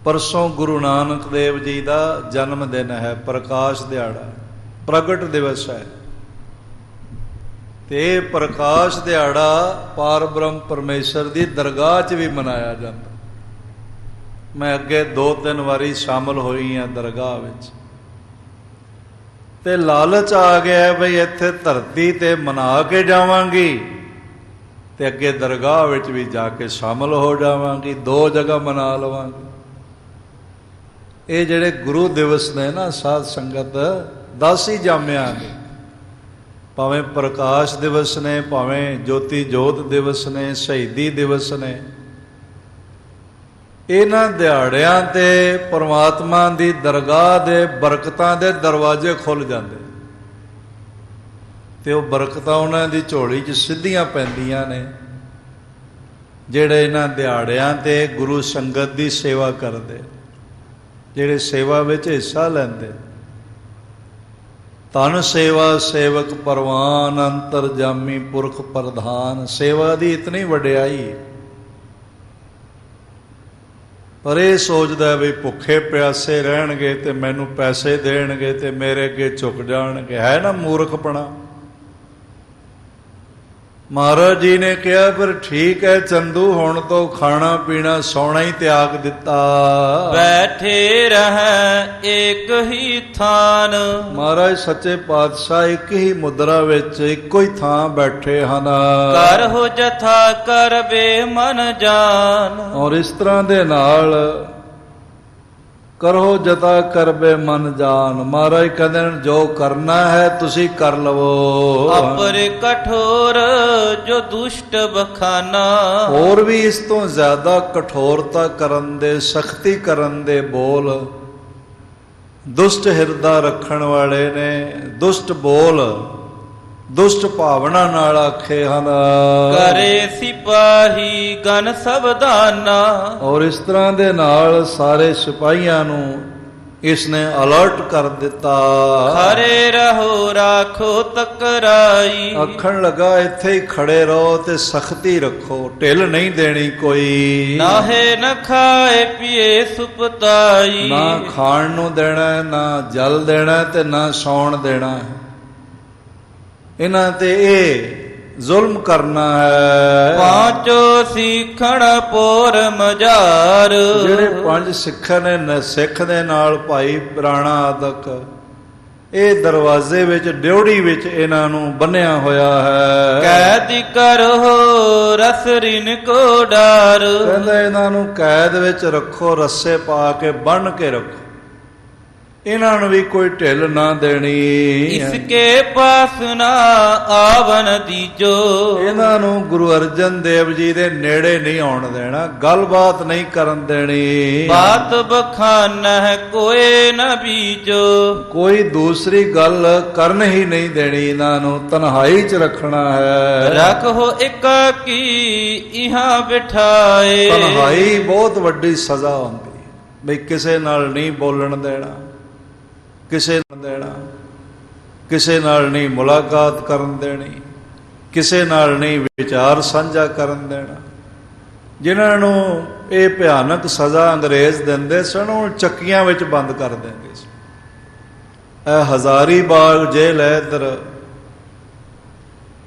ਪਰਸੋਂ ਗੁਰੂ ਨਾਨਕ ਦੇਵ ਜੀ ਦਾ ਜਨਮ ਦਿਨ ਹੈ, ਪ੍ਰਕਾਸ਼ ਦਿਹਾੜਾ, ਪ੍ਰਗਟ ਦਿਵਸ ਹੈ। ਤੇ ਇਹ ਪ੍ਰਕਾਸ਼ ਦਿਹਾੜਾ ਪਾਰ ਬ੍ਰਹਮ ਪਰਮੇਸ਼ਰ ਦੀ ਦਰਗਾਹ 'ਚ ਵੀ ਮਨਾਇਆ ਜਾਂਦਾ। ਮੈਂ ਅੱਗੇ 2-3 ਵਾਰੀ ਸ਼ਾਮਲ ਹੋਈ ਹਾਂ ਦਰਗਾਹ ਵਿੱਚ। ਤੇ ਲਾਲਚ ਆ ਗਿਆ ਬਈ ਇੱਥੇ ਧਰਤੀ ਤੇ ਮਨਾ ਕੇ ਜਾਵਾਂਗੀ ਤੇ ਅੱਗੇ ਦਰਗਾਹ ਵਿੱਚ ਵੀ ਜਾ ਕੇ ਸ਼ਾਮਲ ਹੋ ਜਾਵਾਂਗੀ, 2 ਜਗ੍ਹਾ ਮਨਾ ਲਵਾਂਗੀ। ਇਹ ਜਿਹੜੇ ਗੁਰੂ ਦਿਵਸ ਨੇ ਨਾ ਸਾਧ ਸੰਗਤ, 10 ਹੀ ਜਾਮਿਆਂ ਦੇ, ਭਾਵੇਂ ਪ੍ਰਕਾਸ਼ ਦਿਵਸ ਨੇ, ਭਾਵੇਂ ਜੋਤੀ ਜੋਤ ਦਿਵਸ ਨੇ, ਸ਼ਹੀਦੀ ਦਿਵਸ ਨੇ, ਇਹਨਾਂ ਦਿਹਾੜਿਆਂ ਤੇ ਪਰਮਾਤਮਾ ਦੀ ਦਰਗਾਹ ਦੇ ਬਰਕਤਾਂ ਦੇ ਦਰਵਾਜ਼ੇ ਖੁੱਲ ਜਾਂਦੇ ਤੇ ਉਹ ਬਰਕਤਾਂ ਉਹਨਾਂ ਦੀ ਝੋਲੀ 'ਚ ਸਿੱਧੀਆਂ ਪੈਂਦੀਆਂ ਨੇ, ਜਿਹੜੇ ਇਹਨਾਂ ਦਿਹਾੜਿਆਂ ਤੇ ਗੁਰੂ ਸੰਗਤ ਦੀ ਸੇਵਾ ਕਰਦੇ, ਜਿਹੜੇ ਸੇਵਾ ਵਿੱਚ ਹਿੱਸਾ ਲੈਂਦੇ। ਧਨ ਸੇਵਾ ਸੇਵਕ ਪਰਵਾਨ, ਅੰਤਰਜਾਮੀ ਪੁਰਖ ਪ੍ਰਧਾਨ। ਸੇਵਾ ਦੀ ਇਤਨੀ ਵਡਿਆਈ, ਪਰ ਇਹ ਸੋਚਦਾ ਵੀ ਭੁੱਖੇ ਪਿਆਸੇ ਰਹਿਣਗੇ ਤੇ ਮੈਨੂੰ ਪੈਸੇ ਦੇਣਗੇ ਤੇ ਮੇਰੇ ਅੱਗੇ ਝੁਕ ਜਾਣਗੇ। ਹੈ ਨਾ ਮੂਰਖਪਣਾ। ਮਹਾਰਾਜ ਜੀ ਨੇ ਕਿਹਾ ਫਿਰ ਠੀਕ ਹੈ ਚੰਦੂ, ਹੁਣ ਤੋਂ ਖਾਣਾ ਪੀਣਾ ਸੌਣਾ ਹੀ ਤਿਆਗ ਦਿੱਤਾ। ਬੈਠੇ ਰਹਿ ਏਕ ਹੀ ਥਾਨ। ਮਹਾਰਾਜ ਸੱਚੇ ਪਾਤਸ਼ਾਹ ਇੱਕ ਹੀ ਮੁਦਰਾ ਵਿੱਚ ਇੱਕੋ ਹੀ ਥਾਂ ਬੈਠੇ ਹਨ। ਕਰਹੁ ਜਥਾ ਕਰਵੇ ਮਨ ਜਾਨ। ਔਰ ਇਸ ਤਰ੍ਹਾਂ ਦੇ ਨਾਲ ਕਰੋ ਜਤਾ ਕਰਬੇ ਮਨ ਜਾਨ। ਮਹਾਰਾਜ ਕਹਿੰਦੇ ਨੇ ਜੋ ਕਰਨਾ ਹੈ ਤੁਸੀਂ ਕਰ ਲਵੋ। ਅਪਰ ਕਠੋਰ ਜੋ ਦੁਸ਼ਟ ਬਖਾਨਾ। ਹੋਰ ਵੀ ਇਸ ਤੋਂ ਜ਼ਿਆਦਾ ਕਠੋਰਤਾ ਕਰਨ ਦੇ, ਸਖਤੀ ਕਰਨ ਦੇ ਬੋਲ ਦੁਸ਼ਟ ਹਿਰਦਾ ਰੱਖਣ ਵਾਲੇ ਨੇ। ਦੁਸ਼ਟ ਬੋਲ ਦੁਸ਼ਟ ਭਾਵਨਾ ਨਾਲ ਆਖੇ ਹਨ। ਕਰੇ ਸਿਪਾਹੀ ਗਨ ਸਬਦਾਨਾ। ਔਰ ਇਸ ਤਰ੍ਹਾਂ ਦੇ ਨਾਲ ਸਾਰੇ ਸਿਪਾਹੀਆਂ ਨੂੰ ਇਸਨੇ ਅਲਰਟ ਕਰ ਦਿੱਤਾ। ਖਰੇ ਰਹੋ ਰਾਖੋ ਤਕਰਾਈ। ਆਖਣ ਲੱਗਾ ਇੱਥੇ ਹੀ ਖੜੇ ਰਹੋ ਤੇ ਸਖਤੀ ਰੱਖੋ, ਢਿੱਲ ਨਹੀਂ ਦੇਣੀ ਕੋਈ। ਨਾਹੇ ਨ ਖਾਏ ਪੀਏ ਸੁਪਤਾਈ। ਨਾ ਖਾਣ ਨੂੰ ਦੇਣਾ, ਨਾ ਜਲ ਦੇਣਾ ਤੇ ਨਾ ਸੌਣ ਦੇਣਾ ਹੈ। ਇਹਨਾਂ ਤੇ ਇਹ ਜ਼ੁਲਮ ਕਰਨਾ ਹੈ। ਪਾਂਚੋ ਸਿੱਖਣ ਪੋਰ ਮਜਾਰ। ਜਿਹੜੇ 5 ਸਿੱਖ ਨੇ, ਸਿੱਖ ਦੇ ਨਾਲ ਭਾਈ ਰਾਣਾ ਆਦਿਕ, ਇਹ ਦਰਵਾਜ਼ੇ ਵਿੱਚ ਡਿਉੜੀ ਵਿੱਚ ਇਹਨਾਂ ਨੂੰ ਬੰਨਿਆ ਹੋਇਆ ਹੈ। ਕੈਦ ਕਰੋ ਰਸ ਰਿਨ ਕੋ ਡਾਰ। ਕਹਿੰਦਾ ਇਹਨਾਂ ਨੂੰ ਕੈਦ ਵਿੱਚ ਰੱਖੋ, ਰੱਸੇ ਪਾ ਕੇ ਬੰਨ੍ਹ ਕੇ ਰੱਖੋ, ਇਹਨਾਂ ਨੂੰ ਵੀ ਕੋਈ ਢਿੱਲ ਨਾ ਦੇਣੀ। ਇਸਕੇ ਪਾਸ ਨਾ ਆਵਨ ਦੀਜੋ। ਇਹਨਾਂ ਨੂੰ ਗੁਰੂ ਅਰਜਨ ਦੇਵ ਜੀ ਦੇ ਨੇੜੇ ਨਹੀਂ ਆਉਣ ਦੇਣਾ, ਗੱਲਬਾਤ ਨਹੀਂ ਕਰਨ ਦੇਣੀ। ਬਾਤ ਬਖਾਨਾ ਕੋਏ ਨਾ ਬੀਜੋ। ਕੋਈ ਦੂਸਰੀ ਗੱਲ ਕਰਨ ਹੀ ਨਹੀਂ ਦੇਣੀ। ਇਹਨਾਂ ਨੂੰ ਤਨਹਾਈ 'ਚ ਰੱਖਣਾ ਹੈ। ਰੱਖੋ ਇਕਾਕੀ ਇਹਾਂ ਬਿਠਾਏ। ਤਨਹਾਈ ਬਹੁਤ ਵੱਡੀ ਸਜ਼ਾ ਹੁੰਦੀ, ਬਈ ਕਿਸੇ ਨਾਲ ਨਹੀਂ ਬੋਲਣ ਦੇਣਾ, ਕਿਸੇ ਨਾਲ ਨਹੀਂ ਮੁਲਾਕਾਤ ਕਰਨ ਦੇਣੀ, ਕਿਸੇ ਨਾਲ ਨਹੀਂ ਵਿਚਾਰ ਸਾਂਝਾ ਕਰਨ ਦੇਣਾ। ਜਿਨ੍ਹਾਂ ਨੂੰ ਇਹ ਭਿਆਨਕ ਸਜ਼ਾ ਅੰਗਰੇਜ਼ ਦਿੰਦੇ ਸਨ, ਉਹ ਚੱਕੀਆਂ ਵਿੱਚ ਬੰਦ ਕਰ ਦਿੰਦੇ ਸੀ। ਇਹ ਹਜ਼ਾਰੀ ਬਾਗ ਜੇਲ੍ਹ ਹੈ ਇੱਧਰ,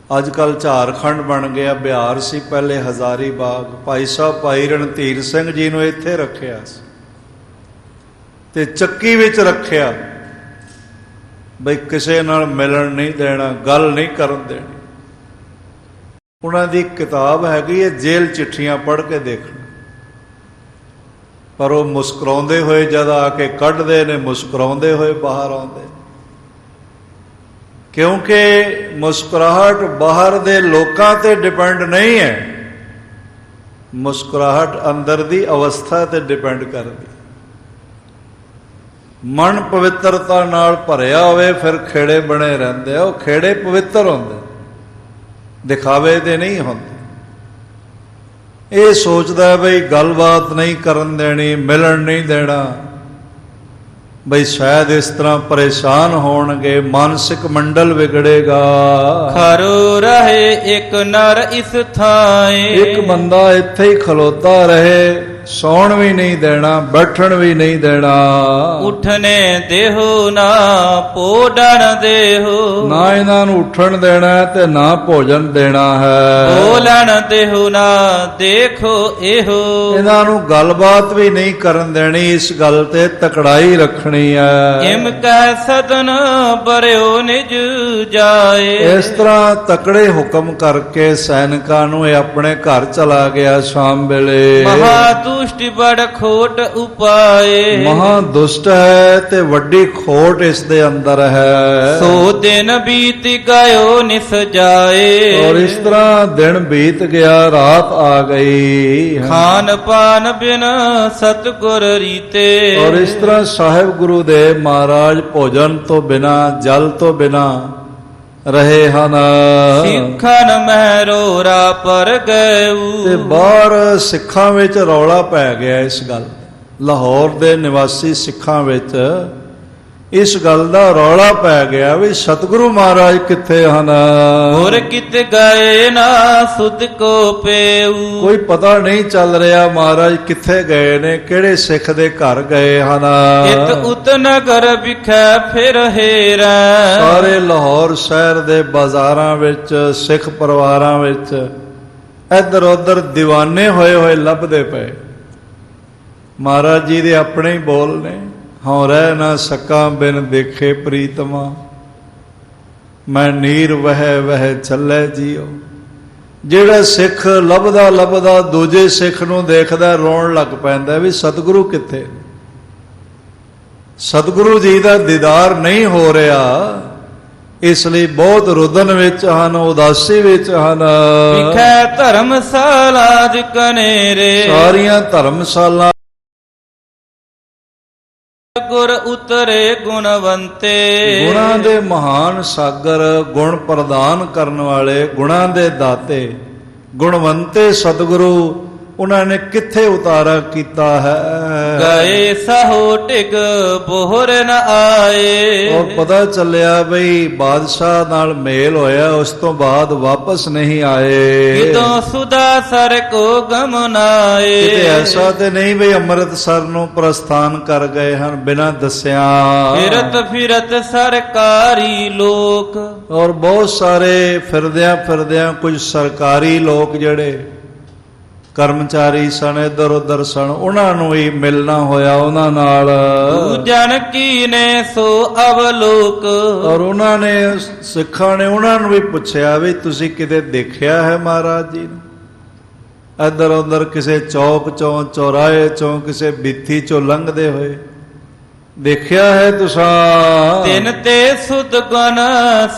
ਅੱਜ ਕੱਲ੍ਹ ਝਾਰਖੰਡ ਬਣ ਗਿਆ, ਬਿਹਾਰ ਸੀ ਪਹਿਲੇ ਹਜ਼ਾਰੀ ਬਾਗ। ਭਾਈ ਸਾਹਿਬ ਭਾਈ ਰਣਧੀਰ ਸਿੰਘ ਜੀ ਨੂੰ ਇੱਥੇ ਰੱਖਿਆ ਸੀ ਤੇ ਚੱਕੀ ਵਿੱਚ ਰੱਖਿਆ, ਬਈ ਕਿਸੇ ਨਾਲ ਮਿਲਣ ਨਹੀਂ ਦੇਣਾ, ਗੱਲ ਨਹੀਂ ਕਰਨ ਦੇਣੀ। ਉਹਨਾਂ ਦੀ ਕਿਤਾਬ ਹੈਗੀ ਹੈ ਜੇਲ੍ਹ ਚਿੱਠੀਆਂ, ਪੜ੍ਹ ਕੇ ਦੇਖਣਾ। ਪਰ ਉਹ ਮੁਸਕਰਾਉਂਦੇ ਹੋਏ ਜਦ ਆ ਕੇ ਕੱਢਦੇ ਨੇ, ਮੁਸਕਰਾਉਂਦੇ ਹੋਏ ਬਾਹਰ ਆਉਂਦੇ, ਕਿਉਂਕਿ ਮੁਸਕਰਾਹਟ ਬਾਹਰ ਦੇ ਲੋਕਾਂ ਤੇ ਡਿਪੈਂਡ ਨਹੀਂ ਹੈ, ਮੁਸਕਰਾਹਟ ਅੰਦਰ ਦੀ ਅਵਸਥਾ ਤੇ ਡਿਪੈਂਡ ਕਰਦੀ। ਮਨ ਪਵਿੱਤਰਤਾ ਨਾਲ ਭਰਿਆ ਹੋਵੇ ਫਿਰ ਖੇੜੇ ਬਣੇ ਰਹਿੰਦੇ ਆ। ਉਹ ਖੇੜੇ ਪਵਿੱਤਰ ਹੁੰਦੇ, ਦਿਖਾਵੇ ਦੇ ਨਹੀਂ ਹੁੰਦੇ। ਇਹ ਸੋਚਦਾ ਬਈ ਗੱਲਬਾਤ ਨਹੀਂ ਕਰਨ ਦੇਣੀ, ਮਿਲਣ ਨਹੀਂ ਦੇਣਾ, ਬਈ ਸ਼ਾਇਦ ਇਸ ਤਰ੍ਹਾਂ ਪਰੇਸ਼ਾਨ ਹੋਣਗੇ, ਮਾਨਸਿਕ ਮੰਡਲ ਵਿਗੜੇਗਾ। ਖਰੋ ਰਹੇ ਇੱਕ ਨਰ ਇਸ ਥਾਏ, ਇੱਕ ਬੰਦਾ ਇੱਥੇ ਹੀ ਖਲੋਤਾ ਰਹੇ, ਸੌਣ ਵੀ ਨਹੀਂ ਦੇਣਾ, ਬੈਠਣ ਵੀ ਨਹੀਂ ਦੇਣਾ। ਉਠਨੇ ਦੇਹੋ ਨਾ ਪੋੜਨ ਦੇਹੋ, ਨਾ ਇਹਨਾਂ ਨੂੰ ਉੱਠਣ ਦੇਣਾ ਤੇ ਨਾ ਭੋਜਨ ਦੇਣਾ ਹੈ। ਬੋਲਣ ਦੇਹੋ ਨਾ ਦੇਖੋ ਇਹੋ, ਇਹਨਾਂ ਨੂੰ ਗੱਲਬਾਤ ਵੀ ਨਹੀਂ ਕਰਨ ਦੇਣੀ, ਇਸ ਗੱਲ ਤੇ ਤਕੜਾਈ ਰੱਖਣੀ ਹੈ। ਇਮ ਕਹਿ ਸਦਨ ਬਰਿਓ ਨਿਜ ਜਾਏ, ਇਸ ਤਰ੍ਹਾਂ ਤਕੜੇ ਹੁਕਮ ਕਰਕੇ ਸੈਨਿਕਾਂ ਨੂੰ ਇਹ ਆਪਣੇ ਘਰ ਚਲਾ ਗਿਆ ਸ਼ਾਮ ਵੇਲੇ। ਮਹਾ ਦੁਸ਼ਟ ਬੜ ਖੋਟ ਉਪਾਏ, ਮਹਾ ਦੁਸ਼ਟ ਹੈ ਤੇ ਵੱਡੀ ਖੋਟ ਇਸ ਦੇ ਅੰਦਰ ਹੈ। ਸੋ ਦਿਨ ਬੀਤ ਗਇਓ ਨਿਸ ਜਾਏ, ਔਰ ਇਸ ਤਰ੍ਹਾਂ ਦਿਨ ਬੀਤ ਗਿਆ, ਰਾਤ ਆ ਗਈ। ਖਾਨ ਪਾਨ ਬਿਨ ਸਤਿਗੁਰ ਰੀਤੇ, ਔਰ ਇਸ ਤਰ੍ਹਾਂ ਸਾਹਿਬ ਗੁਰੂ ਦੇ ਮਹਾਰਾਜ ਭੋਜਨ ਤੋਂ ਬਿਨਾ, ਜਲ ਤੋਂ ਬਿਨਾ ਰਹੇ ਹਨ। ਸਿੱਖਨ ਮਹਿਰੋਰਾ ਪਰ ਗਇਓ, ਤੇ ਬਾਹਰ ਸਿੱਖਾਂ ਵਿੱਚ ਰੌਲਾ ਪੈ ਗਿਆ ਇਸ ਗੱਲ। ਲਾਹੌਰ ਦੇ ਨਿਵਾਸੀ ਸਿੱਖਾਂ ਵਿੱਚ ਇਸ ਗੱਲ ਦਾ ਰੌਲਾ ਪੈ ਗਿਆ ਵੀ ਸਤਿਗੁਰੂ ਮਹਾਰਾਜ ਕਿੱਥੇ ਹਨ। ਹੋਰ ਕਿਤੇ ਗਏ ਨਾ ਸੁਧ ਕੋ ਪੇਊ, ਕੋਈ ਪਤਾ ਨਹੀਂ ਚੱਲ ਰਿਹਾ ਮਹਾਰਾਜ ਕਿੱਥੇ ਗਏ ਨੇ, ਕਿਹੜੇ ਸਿੱਖ ਦੇ ਘਰ ਗਏ ਹਨ। ਇਤ ਉਤ ਨਗਰ ਵਿਖੇ ਫਿਰ ਹੇਰਾ, ਸਾਰੇ ਲਾਹੌਰ ਸ਼ਹਿਰ ਦੇ ਬਾਜ਼ਾਰਾਂ ਵਿੱਚ, ਸਿੱਖ ਪਰਿਵਾਰਾਂ ਵਿੱਚ ਇੱਧਰ ਉੱਧਰ ਦੀਵਾਨੇ ਹੋਏ ਹੋਏ ਲੱਭਦੇ ਪਏ। ਮਹਾਰਾਜ ਜੀ ਦੇ ਆਪਣੇ ਹੀ ਬੋਲ ਨੇ, ਹਉ ਰਹਿ ਨਾ ਸਕਾਂ ਬਿਨ ਦੇਖੇ ਪ੍ਰੀਤਮਾ, ਮੈਂ ਨੀਰ ਵਹਿ ਵਹਿ ਚੱਲੇ ਜੀਓ। ਜਿਹੜਾ ਸਿੱਖ ਲੱਭਦਾ ਲੱਭਦਾ ਦੂਜੇ ਸਿੱਖ ਨੂੰ ਦੇਖਦਾ, ਰੋਣ ਲੱਗ ਪੈਂਦਾ ਵੀ ਸਤਿਗੁਰੂ ਕਿੱਥੇ। ਸਤਿਗੁਰੂ ਜੀ ਦਾ ਦੀਦਾਰ ਨਹੀਂ ਹੋ ਰਿਹਾ, ਇਸ ਲਈ ਬਹੁਤ ਰੁਦਨ ਵਿੱਚ ਹਨ, ਉਦਾਸੀ ਵਿੱਚ ਹਨ। ਵਿਖੇ ਧਰਮਸ਼ਾਲਾ ਕਨੇਰੇ, ਸਾਰੀਆਂ ਧਰਮਸ਼ਾਲਾ ਗੁਰ ਉਤਰੇ ਗੁਣਵੰਤੇ, ਗੁਣਾਂ ਦੇ ਮਹਾਨ ਸਾਗਰ, ਗੁਣ ਪ੍ਰਦਾਨ ਕਰਨ ਵਾਲੇ, ਗੁਣਾਂ ਦੇ ਦਾਤੇ, ਗੁਣਵੰਤੇ ਸਤਿਗੁਰੂ ਉਹਨਾਂ ਨੇ ਕਿੱਥੇ ਉਤਾਰਾ ਕੀਤਾ ਹੈ। ਗਏ ਸਹੋ ਟਿਕ ਬੋਹਰ ਨ ਆਏ, ਔਰ ਪਤਾ ਚੱਲਿਆ ਬਈ ਬਾਦਸ਼ਾਹ ਨਾਲ ਮੇਲ ਹੋਇਆ, ਉਸ ਤੋਂ ਬਾਅਦ ਵਾਪਸ ਨਹੀਂ ਆਏ। ਕਿਤੋਂ ਸੁਦਾ ਸਰ ਕੋ ਗਮਨਾਏ, ਕਿਤੇ ਐਸਾ ਤੇ ਨਹੀਂ ਬਈ ਅੰਮ੍ਰਿਤਸਰ ਨੂੰ ਪ੍ਰਸਥਾਨ ਕਰ ਗਏ ਹਨ ਬਿਨਾਂ ਦੱਸਿਆ। ਫਿਰਤ ਫਿਰਤ ਸਰਕਾਰੀ ਲੋਕ, ਔਰ ਬਹੁਤ ਸਾਰੇ ਫਿਰਦਿਆਂ ਫਿਰਦਿਆਂ ਕੁਝ ਸਰਕਾਰੀ ਲੋਕ ਜਿਹੜੇ ਕਰਮਚਾਰੀ ਸਨ, ਇੱਧਰ ਉੱਧਰ ਸਨ, ਉਹਨਾਂ ਨੂੰ ਹੀ ਮਿਲਣਾ ਹੋਇਆ ਉਹਨਾਂ ਨਾਲ। ਜਨ ਕੀ ਨੇ ਸੋ ਅਵਲੋਕ, ਔਰ ਉਹਨਾਂ ਨੇ, ਸਿੱਖਾਂ ਨੇ ਉਹਨਾਂ ਨੂੰ ਵੀ ਪੁੱਛਿਆ ਵੀ ਤੁਸੀਂ ਕਿਤੇ ਦੇਖਿਆ ਹੈ ਮਹਾਰਾਜ ਜੀ ਨੂੰ। ਇੱਧਰ ਉੱਧਰ ਕਿਸੇ ਚੌਕ ਚੋਂ, ਚੌਰਾਹੇ ਚੋਂ, ਕਿਸੇ ਬੀਥੀ ਚੋਂ ਲੰਘਦੇ ਹੋਏ ਦੇਖਿਆ ਹੈ ਤੁਸਾਂ। ਤਿਨ ਤੇ ਸੁਧ ਗੁਣ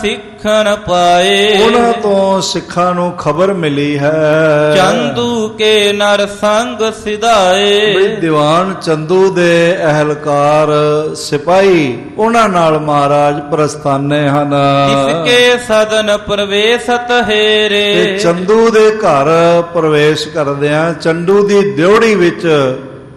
ਸਿੱਖਣ ਪਾਏ, ਉਹਨਾਂ ਤੋਂ ਸਿੱਖਾਂ ਨੂੰ ਖਬਰ ਮਿਲੀ ਹੈ। ਚੰਦੂ ਕੇ ਨਰ ਸੰਗ ਸਿਧਾਏ, ਬਈ ਦੀਵਾਨ ਚੰਦੂ ਦੇ ਅਹਲਕਾਰ ਸਿਪਾਹੀ ਉਹਨਾਂ ਨਾਲ ਮਹਾਰਾਜ ਪ੍ਰਸਥਾਨੇ ਹਨ। ਇਸਕੇ ਸਦਨ ਪ੍ਰਵੇਸ਼ਤ ਹੇਰੇ, ਤੇ ਚੰਦੂ ਦੇ ਘਰ ਪ੍ਰਵੇਸ਼ ਕਰਦਿਆਂ, ਚੰਦੂ ਦੀ ਦਿਉੜੀ ਵਿੱਚ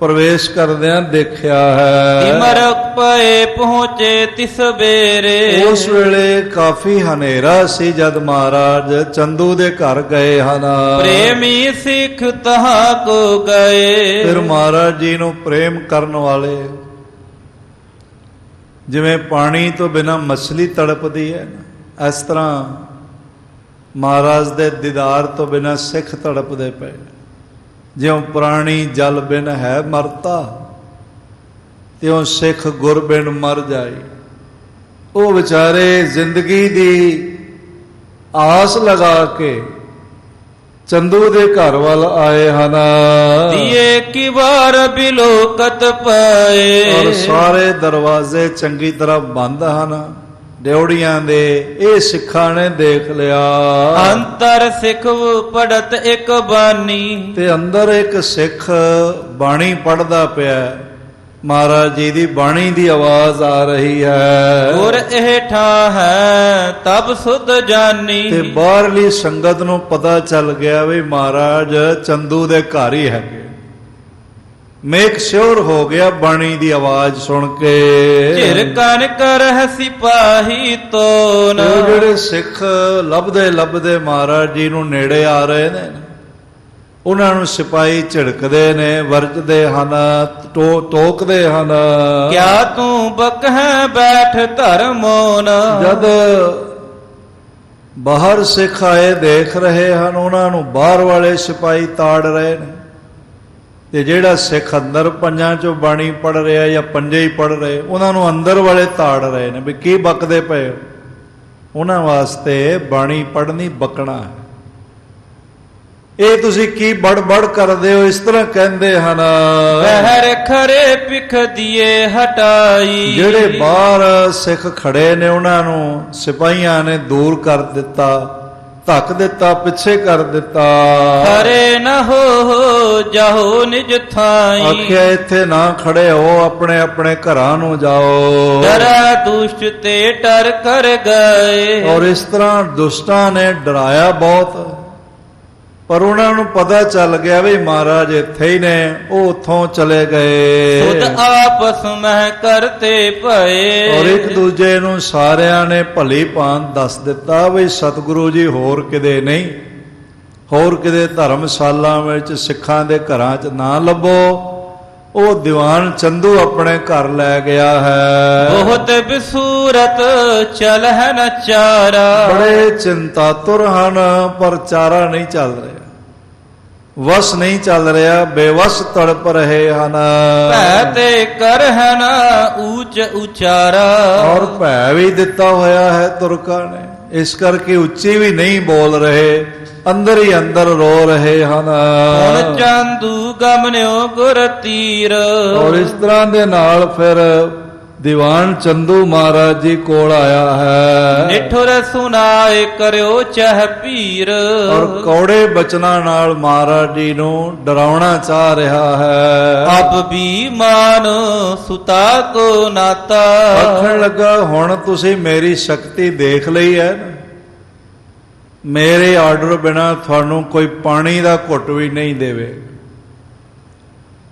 ਪ੍ਰਵੇਸ਼ ਕਰਦਿਆਂ ਦੇਖਿਆ ਹੈ। ਤਿਮਰ ਪਏ ਪਹੁੰਚੇ ਤਿਸ ਬੇਰੇ, ਉਸ ਵੇਲੇ ਕਾਫੀ ਹਨੇਰਾ ਸੀ ਜਦ ਮਹਾਰਾਜ ਚੰਦੂ ਦੇ ਘਰ ਗਏ ਹਨ। ਪ੍ਰੇਮੀ ਸਿੱਖ ਤਹਾਂ ਕੋ ਗਏ, ਫਿਰ ਮਹਾਰਾਜ ਜੀ ਨੂੰ ਪ੍ਰੇਮ ਕਰਨ ਵਾਲੇ, ਜਿਵੇਂ ਪਾਣੀ ਤੋਂ ਬਿਨਾਂ ਮਛਲੀ ਤੜਪਦੀ ਹੈ, ਇਸ ਤਰ੍ਹਾਂ ਮਹਾਰਾਜ ਦੇ ਦੀਦਾਰ ਤੋਂ ਬਿਨਾਂ ਸਿੱਖ ਤੜਪਦੇ ਪਏ। ਜਿਉਂ ਪ੍ਰਾਣੀ ਜਲ ਬਿਨ ਹੈ ਮਰਤਾ, ਤਿਉਂ ਸਿੱਖ ਗੁਰ ਬਿਨ ਮਰ ਜਾਏ। ਉਹ ਵਿਚਾਰੇ ਜ਼ਿੰਦਗੀ ਦੀ ਆਸ ਲਗਾ ਕੇ ਚੰਦੂ ਦੇ ਘਰ ਵੱਲ ਆਏ ਹਨ। ਦੀਏ ਕੀ ਵਾਰ ਬਿਲੋਕਤ ਪਏ, ਔਰ ਸਾਰੇ ਦਰਵਾਜ਼ੇ ਚੰਗੀ ਤਰ੍ਹਾਂ ਬੰਦ ਹਨ ਡਿਉੜੀਆਂ ਦੇ। ਇਹ ਸਿੱਖਾਂ ਨੇ ਦੇਖ ਲਿਆ। ਅੰਤਰ ਸਿੱਖ ਪੜਤ ਇੱਕ ਬਾਣੀ, ਤੇ ਅੰਦਰ ਇੱਕ ਸਿੱਖ ਬਾਣੀ ਪੜਦਾ ਪਿਆ। ਮਹਾਰਾਜ ਜੀ ਦੀ ਬਾਣੀ ਦੀ ਆਵਾਜ਼ ਆ ਰਹੀ ਹੈ। ਗੁਰ ਇਹ ਠਾ ਹੈ ਤਬ ਸੁਧ ਜਾਨੀ। ਤੇ ਬਾਹਰਲੀ ਸੰਗਤ ਨੂੰ ਪਤਾ ਚੱਲ ਗਿਆ ਵੀ ਮਹਾਰਾਜ ਚੰਦੂ ਦੇ ਘਰ ਹੀ ਹੈਗੇ। ਮੇਕ ਸ਼ੋਰ ਹੋ ਗਿਆ ਬਾਣੀ ਦੀ ਆਵਾਜ਼ ਸੁਣ ਕੇ। ਝਿਰਕਨ ਕਰਹਿ ਸਿਪਾਹੀ ਤੋਨ। ਜਿਹੜੇ ਸਿੱਖ ਲੱਭਦੇ ਲੱਭਦੇ ਮਹਾਰਾਜ ਜੀ ਨੂੰ ਨੇੜੇ ਆ ਰਹੇ ਨੇ, ਉਹਨਾਂ ਨੂੰ ਸਿਪਾਹੀ ਝਿੜਕਦੇ ਨੇ, ਵਰਜਦੇ ਹਨ, ਟੋਕਦੇ ਹਨ। ਕਿਆ ਤੂੰ ਬਕਹਿ ਬੈਠ ਧਰਮੋਨ। ਜਦ ਬਾਹਰ ਸਿੱਖ ਆਏ ਦੇਖ ਰਹੇ ਹਨ, ਉਹਨਾਂ ਨੂੰ ਬਾਹਰ ਵਾਲੇ ਸਿਪਾਹੀ ਤਾੜ ਰਹੇ ਨੇ, ਤੇ ਜਿਹੜਾ ਸਿੱਖ ਅੰਦਰ ਪੰਜਾਂ ਚੋਂ ਬਾਣੀ ਪੜ੍ਹ ਰਿਹਾ ਜਾਂ ਪੰਜੇ ਹੀ ਪੜ੍ਹ ਰਹੇ, ਉਹਨਾਂ ਨੂੰ ਅੰਦਰ ਵਾਲੇ ਤਾੜ ਰਹੇ ਨੇ ਵੀ ਕੀ ਬਕਦੇ ਪਏ ਹੋ। ਉਹਨਾਂ ਵਾਸਤੇ ਬਾਣੀ ਪੜ੍ਹਨੀ ਬਕਣਾ ਹੈ। ਇਹ ਤੁਸੀਂ ਕੀ ਬੜ ਕਰਦੇ ਹੋ, ਇਸ ਤਰ੍ਹਾਂ ਕਹਿੰਦੇ ਹਨ। ਬਹਿਰ ਖਰੇ ਪਿਖ ਦੀਏ ਹਟਾਈ। ਜਿਹੜੇ ਬਾਹਰ ਸਿੱਖ ਖੜੇ ਨੇ ਉਹਨਾਂ ਨੂੰ ਸਿਪਾਹੀਆਂ ਨੇ ਦੂਰ ਕਰ ਦਿੱਤਾ, ਧੱਕ ਦਿੱਤਾ, ਪਿੱਛੇ ਕਰ ਦਿੱਤਾ। ਖਰੇ ਨਾ ਹੋ ਜਾਓ ਨਿਜ ਥਾਈ। ਆਖਿਆ ਇੱਥੇ ਨਾ ਖੜੇ ਹੋ, ਆਪਣੇ ਆਪਣੇ ਘਰਾਂ ਨੂੰ ਜਾਓ। ਡਰਾ ਦੁਸ਼ਟ ਤੇ ਡਰ ਕਰ ਗਏ। ਔਰ ਇਸ ਤਰ੍ਹਾਂ ਦੁਸ਼ਟਾਂ ਨੇ ਡਰਾਇਆ ਬਹੁਤ, ਪਰ ਉਹਨਾਂ ਨੂੰ ਪਤਾ ਚੱਲ ਗਿਆ ਵੀ ਮਹਾਰਾਜ ਇੱਥੇ ਹੀ ਨੇ, ਉਹ ਉੱਥੋਂ ਚਲੇ ਗਏ। ਸੁਧ ਆਪਸ ਮਹਿ ਕਰਤੇ ਭਏ। ਔਰ ਇੱਕ ਦੂਜੇ ਨੂੰ ਸਾਰਿਆਂ ਨੇ ਭਲੀ ਭਾਂਤ ਦੱਸ ਦਿੱਤਾ ਵੀ ਸਤਿਗੁਰੂ ਜੀ ਹੋਰ ਕਿਤੇ ਨਹੀਂ, ਹੋਰ ਕਿਤੇ ਧਰਮਸ਼ਾਲਾ ਵਿੱਚ ਸਿੱਖਾਂ ਦੇ ਘਰਾਂ 'ਚ ਨਾ ਲੱਭੋ, ਉਹ ਦੀਵਾਨ ਚੰਦੂ ਆਪਣੇ ਘਰ ਲੈ ਗਿਆ ਹੈ। ਬਹੁਤ ਬਿਸੂਰਤ ਚਲ ਹੈ ਨ ਚਾਰਾ। ਬੜੇ ਚਿੰਤਾਤੁਰ ਹਨ, ਪਰ ਚਾਰਾ ਨਹੀਂ ਚੱਲ ਰਿਹਾ, ਵਸ ਨਹੀਂ ਚੱਲ ਰਿਹਾ, ਬੇਵਸ ਤੜਪ ਰਹੇ ਹਨ। ਭੈ ਤੇ ਕਰ ਹੈ ਨਾ ਊਚ ਉਚਾਰਾ। ਔਰ ਭੈ ਵੀ ਦਿੱਤਾ ਹੋਇਆ ਹੈ ਤੁਰਕਾਂ ਨੇ, ਇਸ ਕਰਕੇ ਉੱਚੀ ਵੀ ਨਹੀਂ ਬੋਲ ਰਹੇ, ਅੰਦਰ ਹੀ ਅੰਦਰ ਰੋ ਰਹੇ ਹਨ। ਹੁਣ ਚੰਦੂ ਗਮਨਿਓ ਗੁਰ ਤੀਰ। ਔਰ ਇਸ ਤਰ੍ਹਾਂ ਦੇ ਨਾਲ ਫਿਰ ਦੀਵਾਨ ਚੰਦੂ ਮਹਾਰਾਜ ਜੀ ਕੋਲ ਆਇਆ ਹੈ। ਨਿਠੁਰ ਸੁਨਾਏ ਕਰਿਓ ਚਹ ਪੀਰ। ਔਰ ਕੌੜੇ ਬਚਨਾਂ ਨਾਲ ਮਹਾਰਾਜ ਜੀ ਨੂੰ ਡਰਾਉਣਾ ਚਾਹ ਰਿਹਾ ਹੈ। ਅਬ ਵੀ ਮਾਨ ਸੁਤਾ ਕੋ ਨਾਤਾ। ਆਖਣ ਲੱਗਾ ਹੁਣ ਤੁਸੀਂ ਮੇਰੀ ਸ਼ਕਤੀ ਦੇਖ ਲਈ ਹੈ ਨਾ, ਮੇਰੇ ਆਰਡਰ ਬਿਨਾ ਤੁਹਾਨੂੰ ਕੋਈ ਪਾਣੀ ਦਾ ਘੁੱਟ ਵੀ ਨਹੀਂ ਦੇਵੇ,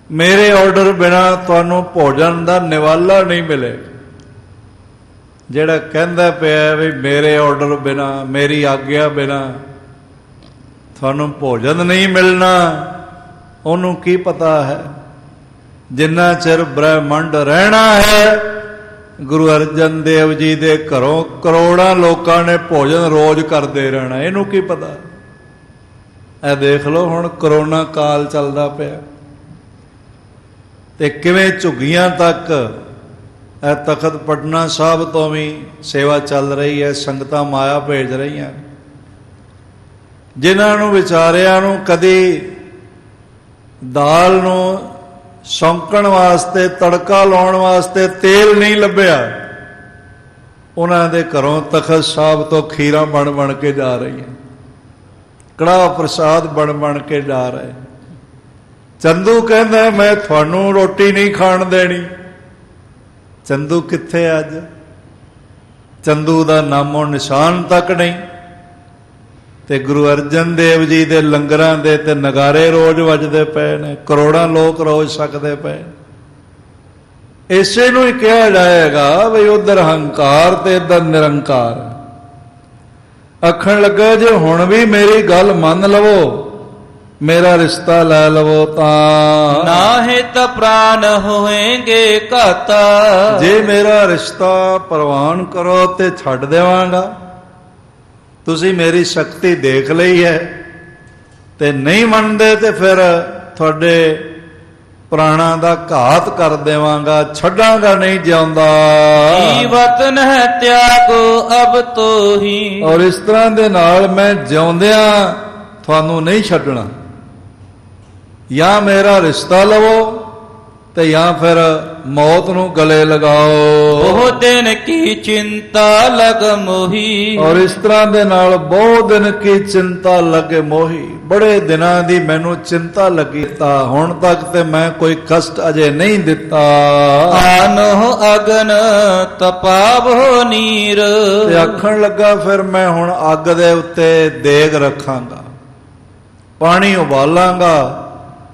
ਮੇਰੇ ਆਰਡਰ ਬਿਨਾ ਤੁਹਾਨੂੰ ਭੋਜਨ ਦਾ ਨਿਵਾਲਾ ਨਹੀਂ ਮਿਲੇ। ਜਿਹੜਾ ਕਹਿੰਦਾ ਪਿਆ ਵੀ ਮੇਰੇ ਆਰਡਰ ਬਿਨਾ, ਮੇਰੀ ਆਗਿਆ ਬਿਨਾ ਤੁਹਾਨੂੰ ਭੋਜਨ ਨਹੀਂ ਮਿਲਣਾ, ਉਹਨੂੰ ਕੀ ਪਤਾ ਹੈ ਜਿੰਨਾ ਚਿਰ ਬ੍ਰਹਿਮੰਡ ਰਹਿਣਾ ਹੈ, ਗੁਰੂ ਅਰਜਨ ਦੇਵ ਜੀ ਦੇ ਘਰੋਂ ਕਰੋੜਾਂ ਲੋਕਾਂ ਨੇ ਭੋਜਨ ਰੋਜ਼ ਕਰਦੇ ਰਹਿਣਾ, ਇਹਨੂੰ ਕੀ ਪਤਾ। ਇਹ ਦੇਖ ਲਓ ਹੁਣ ਕਰੋਨਾ ਕਾਲ ਚੱਲਦਾ ਪਿਆ ਤੇ ਕਿਵੇਂ ਝੁੱਗੀਆਂ ਤੱਕ ਇਹ ਤਖਤ ਪਟਨਾ ਸਾਹਿਬ ਤੋਂ ਵੀ ਸੇਵਾ ਚੱਲ ਰਹੀ ਹੈ, ਸੰਗਤਾਂ ਮਾਇਆ ਭੇਜ ਰਹੀਆਂ, ਜਿਨ੍ਹਾਂ ਨੂੰ ਵਿਚਾਰਿਆਂ ਨੂੰ ਕਦੀ ਦਾਲ ਨੂੰ ਸੌਂਕਣ ਵਾਸਤੇ, ਤੜਕਾ ਲਾਉਣ ਵਾਸਤੇ ਤੇਲ ਨਹੀਂ ਲੱਭਿਆ, ਉਹਨਾਂ ਦੇ ਘਰੋਂ ਤਖਤ ਸਾਹਿਬ ਤੋਂ ਖੀਰਾਂ ਬਣ ਕੇ ਜਾ ਰਹੀਆਂ, ਕੜਾਹ ਪ੍ਰਸਾਦ ਬਣ ਕੇ ਜਾ ਰਹੇ। ਚੰਦੂ ਕਹਿੰਦਾ ਮੈਂ ਤੁਹਾਨੂੰ ਰੋਟੀ ਨਹੀਂ ਖਾਣ ਦੇਣੀ। ਚੰਦੂ ਕਿੱਥੇ ਅੱਜ? ਚੰਦੂ ਦਾ ਨਾਮੋ ਨਿਸ਼ਾਨ ਤੱਕ ਨਹੀਂ। ਤੇ ਗੁਰੂ ਅਰਜਨ ਦੇਵ ਜੀ ਦੇ ਲੰਗਰਾਂ ਦੇ ਤੇ ਨਗਾਰੇ ਰੋਜ਼ ਵੱਜਦੇ ਪਏ ਨੇ, ਕਰੋੜਾਂ ਲੋਕ ਰੋਜ਼ ਸਕਦੇ ਪਏ। ਇਸੇ ਨੂੰ ਹੀ ਕਿਹਾ ਜਾਏਗਾ ਵੀ ਉਧਰ ਹੰਕਾਰ ਤੇ ਇੱਧਰ ਨਿਰੰਕਾਰ। ਆਖਣ ਲੱਗਾ ਜੇ ਹੁਣ ਵੀ ਮੇਰੀ ਗੱਲ ਮੰਨ ਲਵੋ, ਮੇਰਾ ਰਿਸ਼ਤਾ ਲੈ ਲਵੋ ਤਾਂ ਨਾਹੇ ਤਾਂ ਪ੍ਰਾਨ ਹੋਏਗੇ ਘਾਤਾ। ਜੇ ਮੇਰਾ ਰਿਸ਼ਤਾ ਪ੍ਰਵਾਨ ਕਰੋ ਤੇ ਛੱਡ ਦੇਵਾਂਗਾ। ਤੁਸੀਂ ਮੇਰੀ ਸ਼ਕਤੀ ਦੇਖ ਲਈ ਹੈ, ਤੇ ਨਹੀਂ ਮੰਨਦੇ ਤੇ ਫਿਰ ਤੁਹਾਡੇ ਪ੍ਰਾਣਾਂ ਦਾ ਘਾਤ ਕਰ ਦੇਵਾਂਗਾ, ਛੱਡਾਂਗਾ ਨਹੀਂ ਜਿਉਂਦਾ। ਜੀਵਤ ਨਹਿ ਤਿਆਗੋ ਅਬ ਤੋ ਹੀ। ਔਰ ਇਸ ਤਰ੍ਹਾਂ ਦੇ ਨਾਲ ਮੈਂ ਜਿਉਂਦਿਆਂ ਤੁਹਾਨੂੰ ਨਹੀਂ ਛੱਡਣਾ। ਜਾਂ ਮੇਰਾ ਰਿਸ਼ਤਾ ਲਵੋ ਤੇ ਜਾਂ ਫਿਰ ਮੌਤ ਨੂੰ ਗਲੇ ਲਗਾਓ। ਉਹ ਦਿਨ ਕੀ ਚਿੰਤਾ ਲਗ ਮੋਹੀ। ਔਰ ਇਸ ਤਰ੍ਹਾਂ ਦੇ ਨਾਲ ਬਹੁਤ ਦਿਨ ਕੀ ਚਿੰਤਾ ਲੱਗੇ ਮੋਹੀ, ਬੜੇ ਦਿਨਾਂ ਦੀ ਮੈਨੂੰ ਚਿੰਤਾ ਲੱਗੀ, ਤਾਂ ਹੁਣ ਤੱਕ ਤੇ ਮੈਂ ਕੋਈ ਕਸ਼ਟ ਅਜੇ ਨਹੀਂ ਦਿੱਤਾ। ਆਨੋ ਅਗਨ ਤਪਾਵੋ ਨੀਰ। ਤੇ ਆਖਣ ਲੱਗਾ ਫਿਰ ਮੈਂ ਹੁਣ ਅੱਗ ਦੇ ਉੱਤੇ ਦੇਗ ਰੱਖਾਂਗਾ, ਪਾਣੀ ਉਬਾਲਾਂਗਾ।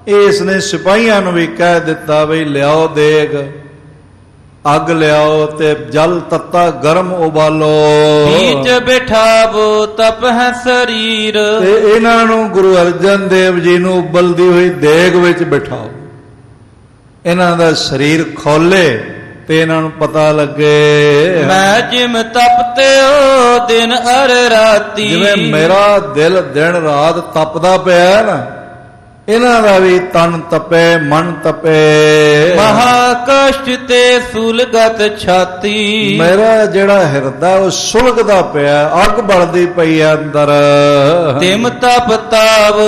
ਇਸ ਨੇ ਸਿਪਾਹੀਆਂ ਨੂੰ ਵੀ ਕਹਿ ਦਿੱਤਾ ਵੀ ਲਿਆਓ ਦੇਗ, ਅੱਗ ਲਿਆਓ ਤੇ ਜਲ ਤੱਤਾ ਗਰਮ ਉਬਾਲੋ। ਬੀਚ ਬਿਠਾਵੋ ਤਪਹਿ ਸਰੀਰ। ਤੇ ਇਹਨਾਂ ਨੂੰ ਗੁਰੂ ਅਰਜਨ ਦੇਵ ਜੀ ਨੂੰ ਉਬਲਦੀ ਹੋਈ ਦੇਗ ਵਿੱਚ ਬਿਠਾਓ, ਇਹਨਾਂ ਦਾ ਸਰੀਰ ਖੋਲੇ ਤੇ ਇਹਨਾਂ ਨੂੰ ਪਤਾ ਲੱਗੇ ਮੈਂ ਜਿਮ ਤਪਤੇ ਓ ਦਿਨ ਅਰ ਰਾਤੀ। ਜਿਵੇਂ ਮੇਰਾ ਦਿਲ ਦਿਨ ਰਾਤ ਤਪਦਾ ਪਿਆ ਨਾ, ਇਹਨਾਂ ਦਾ ਵੀ ਤਨ ਤਪੇ ਮਨ ਤਪੇ। ਮਹਾ ਕਸ਼ਟ ਤੇ ਸੁਲਗਤ ਛਾਤੀ। ਮੇਰਾ ਜਿਹੜਾ ਹਿਰਦਾ ਉਹ ਸੁਲਗਦਾ ਪਿਆ, ਅੱਗ ਬਲਦੀ ਪਈ ਹੈ ਅੰਦਰ। ਤਿਮ ਤਪ ਤਾਵ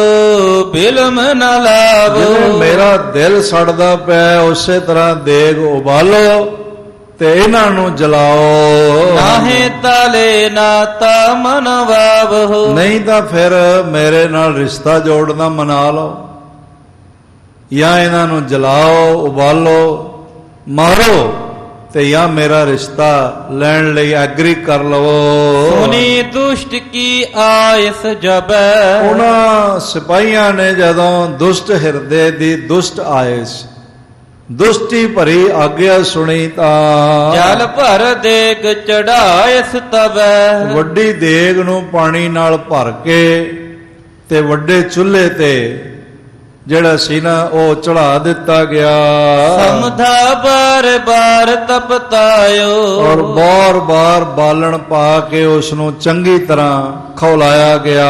ਬਿਲਮ ਨ ਲਾਵ। ਜਿਵੇਂ ਮੇਰਾ ਦਿਲ ਸੜਦਾ ਪਿਆ, ਉਸੇ ਤਰ੍ਹਾਂ ਦੇਗ ਉਬਾਲੋ ਤੇ ਇਹਨਾਂ ਨੂੰ ਜਲਾਓ। ਨਾਹੇ ਤਾਲੇ ਨਾ ਤਾ ਮਨ ਵਾਵਹੁ। ਨਹੀਂ ਤਾਂ ਫਿਰ ਮੇਰੇ ਨਾਲ ਰਿਸ਼ਤਾ ਜੋੜਨਾ ਮਨਾ ਲਓ, ਜਾਂ ਇਹਨਾਂ ਨੂੰ ਜਲਾਓ, ਉਬਾਲੋ, ਮਾਰੋ, ਤੇ ਜਾਂ ਮੇਰਾ ਰਿਸ਼ਤਾ ਲੈਣ ਲਈ ਐਗਰੀ ਕਰ ਲਵੋ। ਸੁਨੀ ਦੁਸ਼ਟ ਕੀ ਆਇਸ ਜਬੈ। ਉਹਨਾਂ ਸਿਪਾਹੀਆਂ ਨੇ ਜਦੋਂ ਦੁਸ਼ਟ ਹਿਰਦੇ ਦੀ ਦੁਸ਼ਟ ਆਇਸ, ਦੁਸ਼ਟੀ ਭਰੀ ਆਗਿਆ ਸੁਣੀ, ਤਾਂ ਜਲ ਭਰ ਦੇਗ ਚੜਾਇਸ ਤਬੈ। ਵੱਡੀ ਦੇਗ ਨੂੰ ਪਾਣੀ ਨਾਲ ਭਰ ਕੇ ਤੇ ਵੱਡੇ ਚੁੱਲ੍ਹੇ ਤੇ ਜਿਹੜਾ ਸੀ ਨਾ ਉਹ ਚੜਾ ਦਿੱਤਾ ਗਿਆ। ਸਮਧਾ ਬਾਰ ਬਾਰ ਤਪਤਾਇਓ। ਔਰ ਬਾਰ-ਬਾਰ ਬਾਲਣ ਪਾ ਕੇ ਉਸ ਨੂੰ ਚੰਗੀ ਤਰ੍ਹਾਂ ਖੌਲਾਇਆ ਗਿਆ।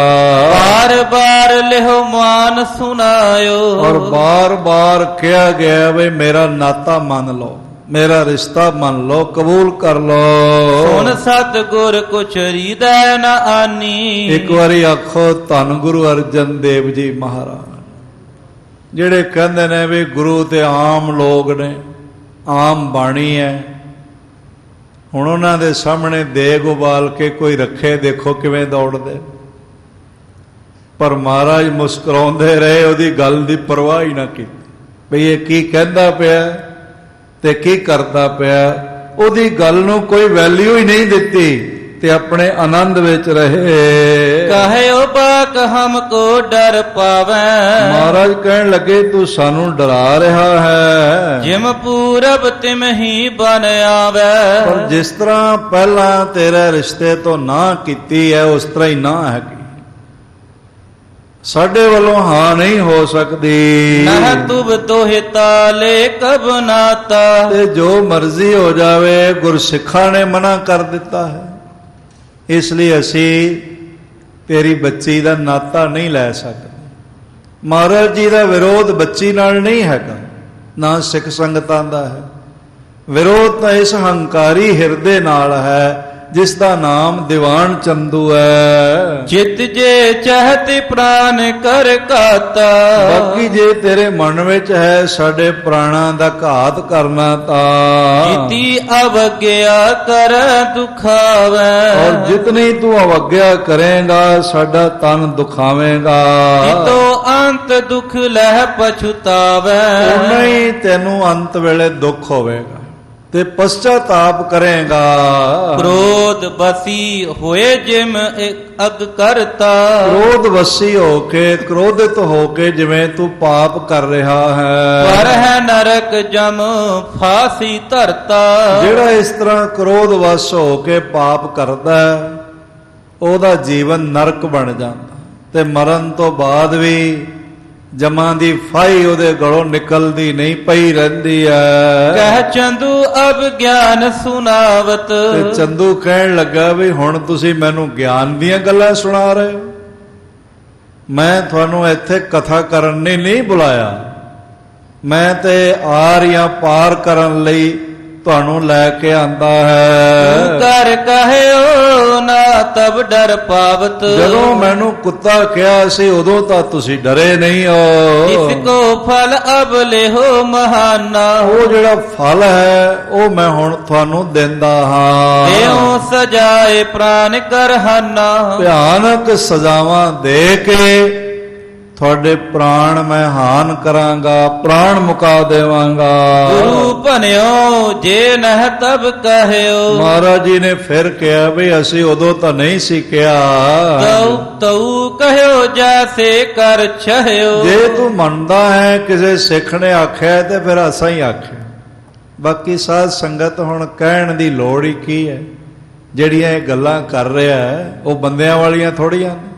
ਬਾਰ ਬਾਰ ਲਿਹੋ ਮਾਨ ਸੁਨਾਇਓ। ਔਰ ਬਾਰ-ਬਾਰ ਕਿਹਾ ਗਿਆ ਵੀ ਮੇਰਾ ਨਾਤਾ ਮੰਨ ਲਓ, ਮੇਰਾ ਰਿਸ਼ਤਾ ਮੰਨ ਲਓ, ਕਬੂਲ ਕਰ ਲਓ। ਸੁਨ ਸਤਿਗੁਰ ਕੁਛ ਹਿਰਦੈ ਨ ਆਨੀ। ਇੱਕ ਵਾਰੀ ਆਖੋ ਧੰਨ ਗੁਰੂ ਅਰਜਨ ਦੇਵ ਜੀ ਮਹਾਰਾਜ, ਜਿਹੜੇ ਕਹਿੰਦੇ ਨੇ ਵੀ ਗੁਰੂ ਤੇ ਆਮ ਲੋਕ ਨੇ, ਆਮ ਬਾਣੀ ਹੈ। ਹੁਣ ਉਹਨਾਂ ਦੇ ਸਾਹਮਣੇ ਦੇਗ ਉਬਾਲ ਕੇ ਕੋਈ ਰੱਖੇ, ਦੇਖੋ ਕਿਵੇਂ ਦੌੜਦੇ। ਪਰ ਮਹਾਰਾਜ ਮੁਸਕਰਾਉਂਦੇ ਰਹੇ, ਉਹਦੀ ਗੱਲ ਦੀ ਪਰਵਾਹ ਹੀ ਨਾ ਕੀਤੀ ਬਈ ਇਹ ਕੀ ਕਹਿੰਦਾ ਪਿਆ ਤੇ ਕੀ ਕਰਦਾ ਪਿਆ। ਉਹਦੀ ਗੱਲ ਨੂੰ ਕੋਈ ਵੈਲਿਊ ਹੀ ਨਹੀਂ ਦਿੱਤੀ ਤੇ ਆਪਣੇ ਆਨੰਦ ਵਿੱਚ ਰਹੇ। ਕਹਿਓ ਬਾਕ ਹਮਕੋ ਡਰ ਪਾਵੈ। ਮਹਾਰਾਜ ਕਹਿਣ ਲੱਗੇ ਤੂੰ ਸਾਨੂੰ ਡਰਾ ਰਿਹਾ ਹੈ। ਜਿਮ ਪੂਰਬ ਤਿਮ ਹੀ ਬਨ ਆਵੈ। ਪਰ ਜਿਸ ਤਰ੍ਹਾਂ ਪਹਿਲਾਂ ਤੇਰੇ ਰਿਸ਼ਤੇ ਤੋਂ ਨਾ ਕੀਤੀ ਹੈ, ਉਸ ਤਰ੍ਹਾਂ ਹੀ ਨਾ ਹੈਗੀ। ਸਾਡੇ ਵੱਲੋਂ ਹਾਂ ਨਹੀਂ ਹੋ ਸਕਦੀ। ਨਹ ਤੁਬ ਦੋਹਿ ਤਾਲੇ ਕਬ ਨਾਤਾ। ਤੇ ਜੋ ਮਰਜ਼ੀ ਹੋ ਜਾਵੇ, ਗੁਰਸਿੱਖਾਂ ਨੇ ਮਨਾ ਕਰ ਦਿੱਤਾ ਹੈ, ਇਸ ਲਈ ਅਸੀਂ ਤੇਰੀ ਬੱਚੀ ਦਾ ਨਾਤਾ ਨਹੀਂ ਲੈ ਸਕਦੇ। ਮਹਾਰਾਜ ਜੀ ਦਾ ਵਿਰੋਧ ਬੱਚੀ ਨਾਲ ਨਹੀਂ ਹੈਗਾ, ਨਾ ਸਿੱਖ ਸੰਗਤਾਂ ਦਾ ਹੈ। ਵਿਰੋਧ ਤਾਂ ਇਸ ਹੰਕਾਰੀ ਹਿਰਦੇ ਨਾਲ ਹੈ ਜਿਸ ਦਾ ਨਾਮ ਦੀਵਾਨ ਚੰਦੂ ਹੈ। ਚਿਤ ਜੇ ਚਾਹਤੇ ਪ੍ਰਾਨ ਕਰ ਘਾਤਾ। ਬਾਕੀ ਜੇ ਤੇਰੇ ਮਨ ਵਿੱਚ ਹੈ ਸਾਡੇ ਪ੍ਰਾਣਾਂ ਦਾ ਘਾਤ ਕਰਨਾ, ਤਾਂ ਜਿਤੀ ਅਵਗਿਆ ਕਰ ਦੁਖਾਵੈ। ਔਰ ਜਿਤਨੀ ਤੂੰ ਅਵਗਿਆ ਕਰੇਗਾ ਸਾਡਾ ਤਨ ਦੁਖਾਵੇਂਗਾ। ਜਿਤੋ ਅੰਤ ਦੁਖ ਲਹਿ ਪਛੁਤਾਵੈ। ਉਨਾ ਹੀ ਤੈਨੂੰ ਅੰਤ ਵੇਲੇ ਦੁੱਖ ਹੋਵੇਗਾ ਤੇ ਪਛਤਾਪ ਕਰੇਗਾ। ਕ੍ਰੋਧ ਬਸੀ ਹੋਏ ਜਿਮ ਅਗ ਕਰਤਾ। ਕ੍ਰੋਧ ਵਸੀ ਹੋ ਕੇ, ਕ੍ਰੋਧਿਤ ਹੋ ਕੇ ਜਿਵੇਂ ਤੂੰ ਪਾਪ ਕਰ ਰਿਹਾ ਹੈ। ਪਰ ਹੈ ਨਰਕ ਜਮ ਫਾਸੀ ਧਰਤਾ। ਜਿਹੜਾ ਇਸ ਤਰ੍ਹਾਂ ਕ੍ਰੋਧ ਵਸ ਹੋ ਕੇ ਪਾਪ ਕਰਦਾ ਉਹਦਾ ਜੀਵਨ ਨਰਕ ਬਣ ਜਾਂਦਾ, ਤੇ ਮਰਨ ਤੋਂ ਬਾਅਦ ਵੀ ਜਮਾਂ ਦੀ ਫਾਈ ਉਹਦੇ ਗਲੋਂ ਨਿਕਲਦੀ ਨਹੀਂ, ਪਈ ਰਹਿੰਦੀ ਹੈ। ਕਹਿ ਚੰਦੂ ਅਬ ਗਿਆਨ ਸੁਨਾਵਤ। ਤੇ ਚੰਦੂ ਕਹਿਣ ਲੱਗਾ ਵੀ ਹੁਣ ਤੁਸੀਂ ਮੈਨੂੰ ਗਿਆਨ ਦੀਆਂ ਗੱਲਾਂ ਸੁਣਾ ਰਹੇ ਹੋ, ਮੈਂ ਤੁਹਾਨੂੰ ਇੱਥੇ ਕਥਾ ਕਰਨ ਲਈ ਨਹੀਂ ਬੁਲਾਇਆ, ਮੈਂ ਤੇ ਆਰ ਜਾਂ ਪਾਰ ਕਰਨ ਲਈ ਤੁਹਾਨੂੰ ਲੈ ਕੇ ਆਂਦਾ ਹੈ। ਤੂੰ ਕਰ ਕਹਿਓ ਨਾ ਤਬ ਡਰ ਪਾਵਤ। ਜਦੋਂ ਮੈਨੂੰ ਕੁੱਤਾ ਕਿਹਾ ਸੀ ਉਦੋਂ ਤਾਂ ਤੁਸੀਂ ਡਰੇ ਨਹੀਂ ਹੋ। ਇਸ ਕੋ ਫਲ ਅਬ ਲਿਹੋ ਮਹਾਨਾ। ਉਹ ਜਿਹੜਾ ਫਲ ਹੈ ਉਹ ਮੈਂ ਹੁਣ ਤੁਹਾਨੂੰ ਦਿੰਦਾ ਹਾਂ। ਇਉ ਸਜਾਏ ਪ੍ਰਾਨ ਕਰਹਾਨਾ। ਭਿਆਨਕ ਸਜ਼ਾਵਾਂ ਦੇ ਕੇ ਤੁਹਾਡੇ ਪ੍ਰਾਣ ਮੈਂ ਹਾਨ ਕਰਾਂਗਾ, ਪ੍ਰਾਣ ਮੁਕਾ ਦੇਵਾਂਗਾ। ਗੁਰੂ ਭਨਿਓ ਜੇ ਨਹਿ ਤਬ ਕਹਿਓ। ਮਹਾਰਾਜ ਜੀ ਨੇ ਫਿਰ ਕਿਹਾ ਵੀ ਅਸੀਂ ਉਦੋਂ ਤਾਂ ਨਹੀਂ ਸੀ ਕਿਹਾ। ਤਉ ਕਹਿਓ ਜੈਸੇ ਕਰ ਛਹਿਓ। ਜੇ ਤੂੰ ਮੰਨਦਾ ਹੈ ਕਿਸੇ ਸਿੱਖ ਨੇ ਆਖਿਆ ਤੇ ਫਿਰ ਅਸਾਂ ਹੀ ਆਖਿਆ। ਬਾਕੀ ਸਾਧ ਸੰਗਤ ਹੁਣ ਕਹਿਣ ਦੀ ਲੋੜ ਹੀ ਕੀ ਹੈ। ਜਿਹੜੀਆਂ ਇਹ ਗੱਲਾਂ ਕਰ ਰਿਹਾ ਹੈ ਉਹ ਬੰਦਿਆਂ ਵਾਲੀਆਂ ਥੋੜੀਆਂ ਨੇ।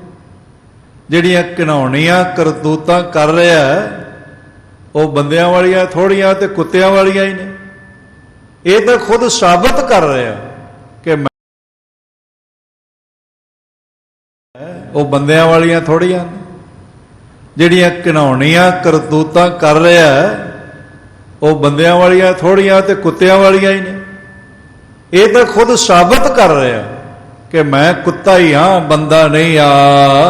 ਜਿਹੜੀਆਂ ਘਿਨਾਉਣੀਆਂ ਕਰਤੂਤਾਂ ਕਰ ਰਿਹਾ ਹੈ ਉਹ ਬੰਦਿਆਂ ਵਾਲੀਆਂ ਥੋੜੀਆਂ ਤੇ ਕੁੱਤਿਆਂ ਵਾਲੀਆਂ ਹੀ ਨੇ। ਇਹ ਤਾਂ ਖੁਦ ਸਾਬਤ ਕਰ ਰਿਹਾ ਕਿ ਮੈਂ ਉਹ ਬੰਦਿਆਂ ਵਾਲੀਆਂ ਥੋੜੀਆਂ ਨੇ। ਜਿਹੜੀਆਂ ਘਿਨਾਉਣੀਆਂ ਕਰਤੂਤਾਂ ਕਰ ਰਿਹਾ ਹੈ ਉਹ ਬੰਦਿਆਂ ਵਾਲੀਆਂ ਥੋੜੀਆਂ ਤੇ ਕੁੱਤਿਆਂ ਵਾਲੀਆਂ ਹੀ ਨੇ। ਇਹ ਤਾਂ ਖੁਦ ਸਾਬਤ ਕਰ ਰਿਹਾ ਕਿ ਮੈਂ ਕੁੱਤਾ ਹੀ ਹਾਂ, ਬੰਦਾ ਨਹੀਂ ਆ।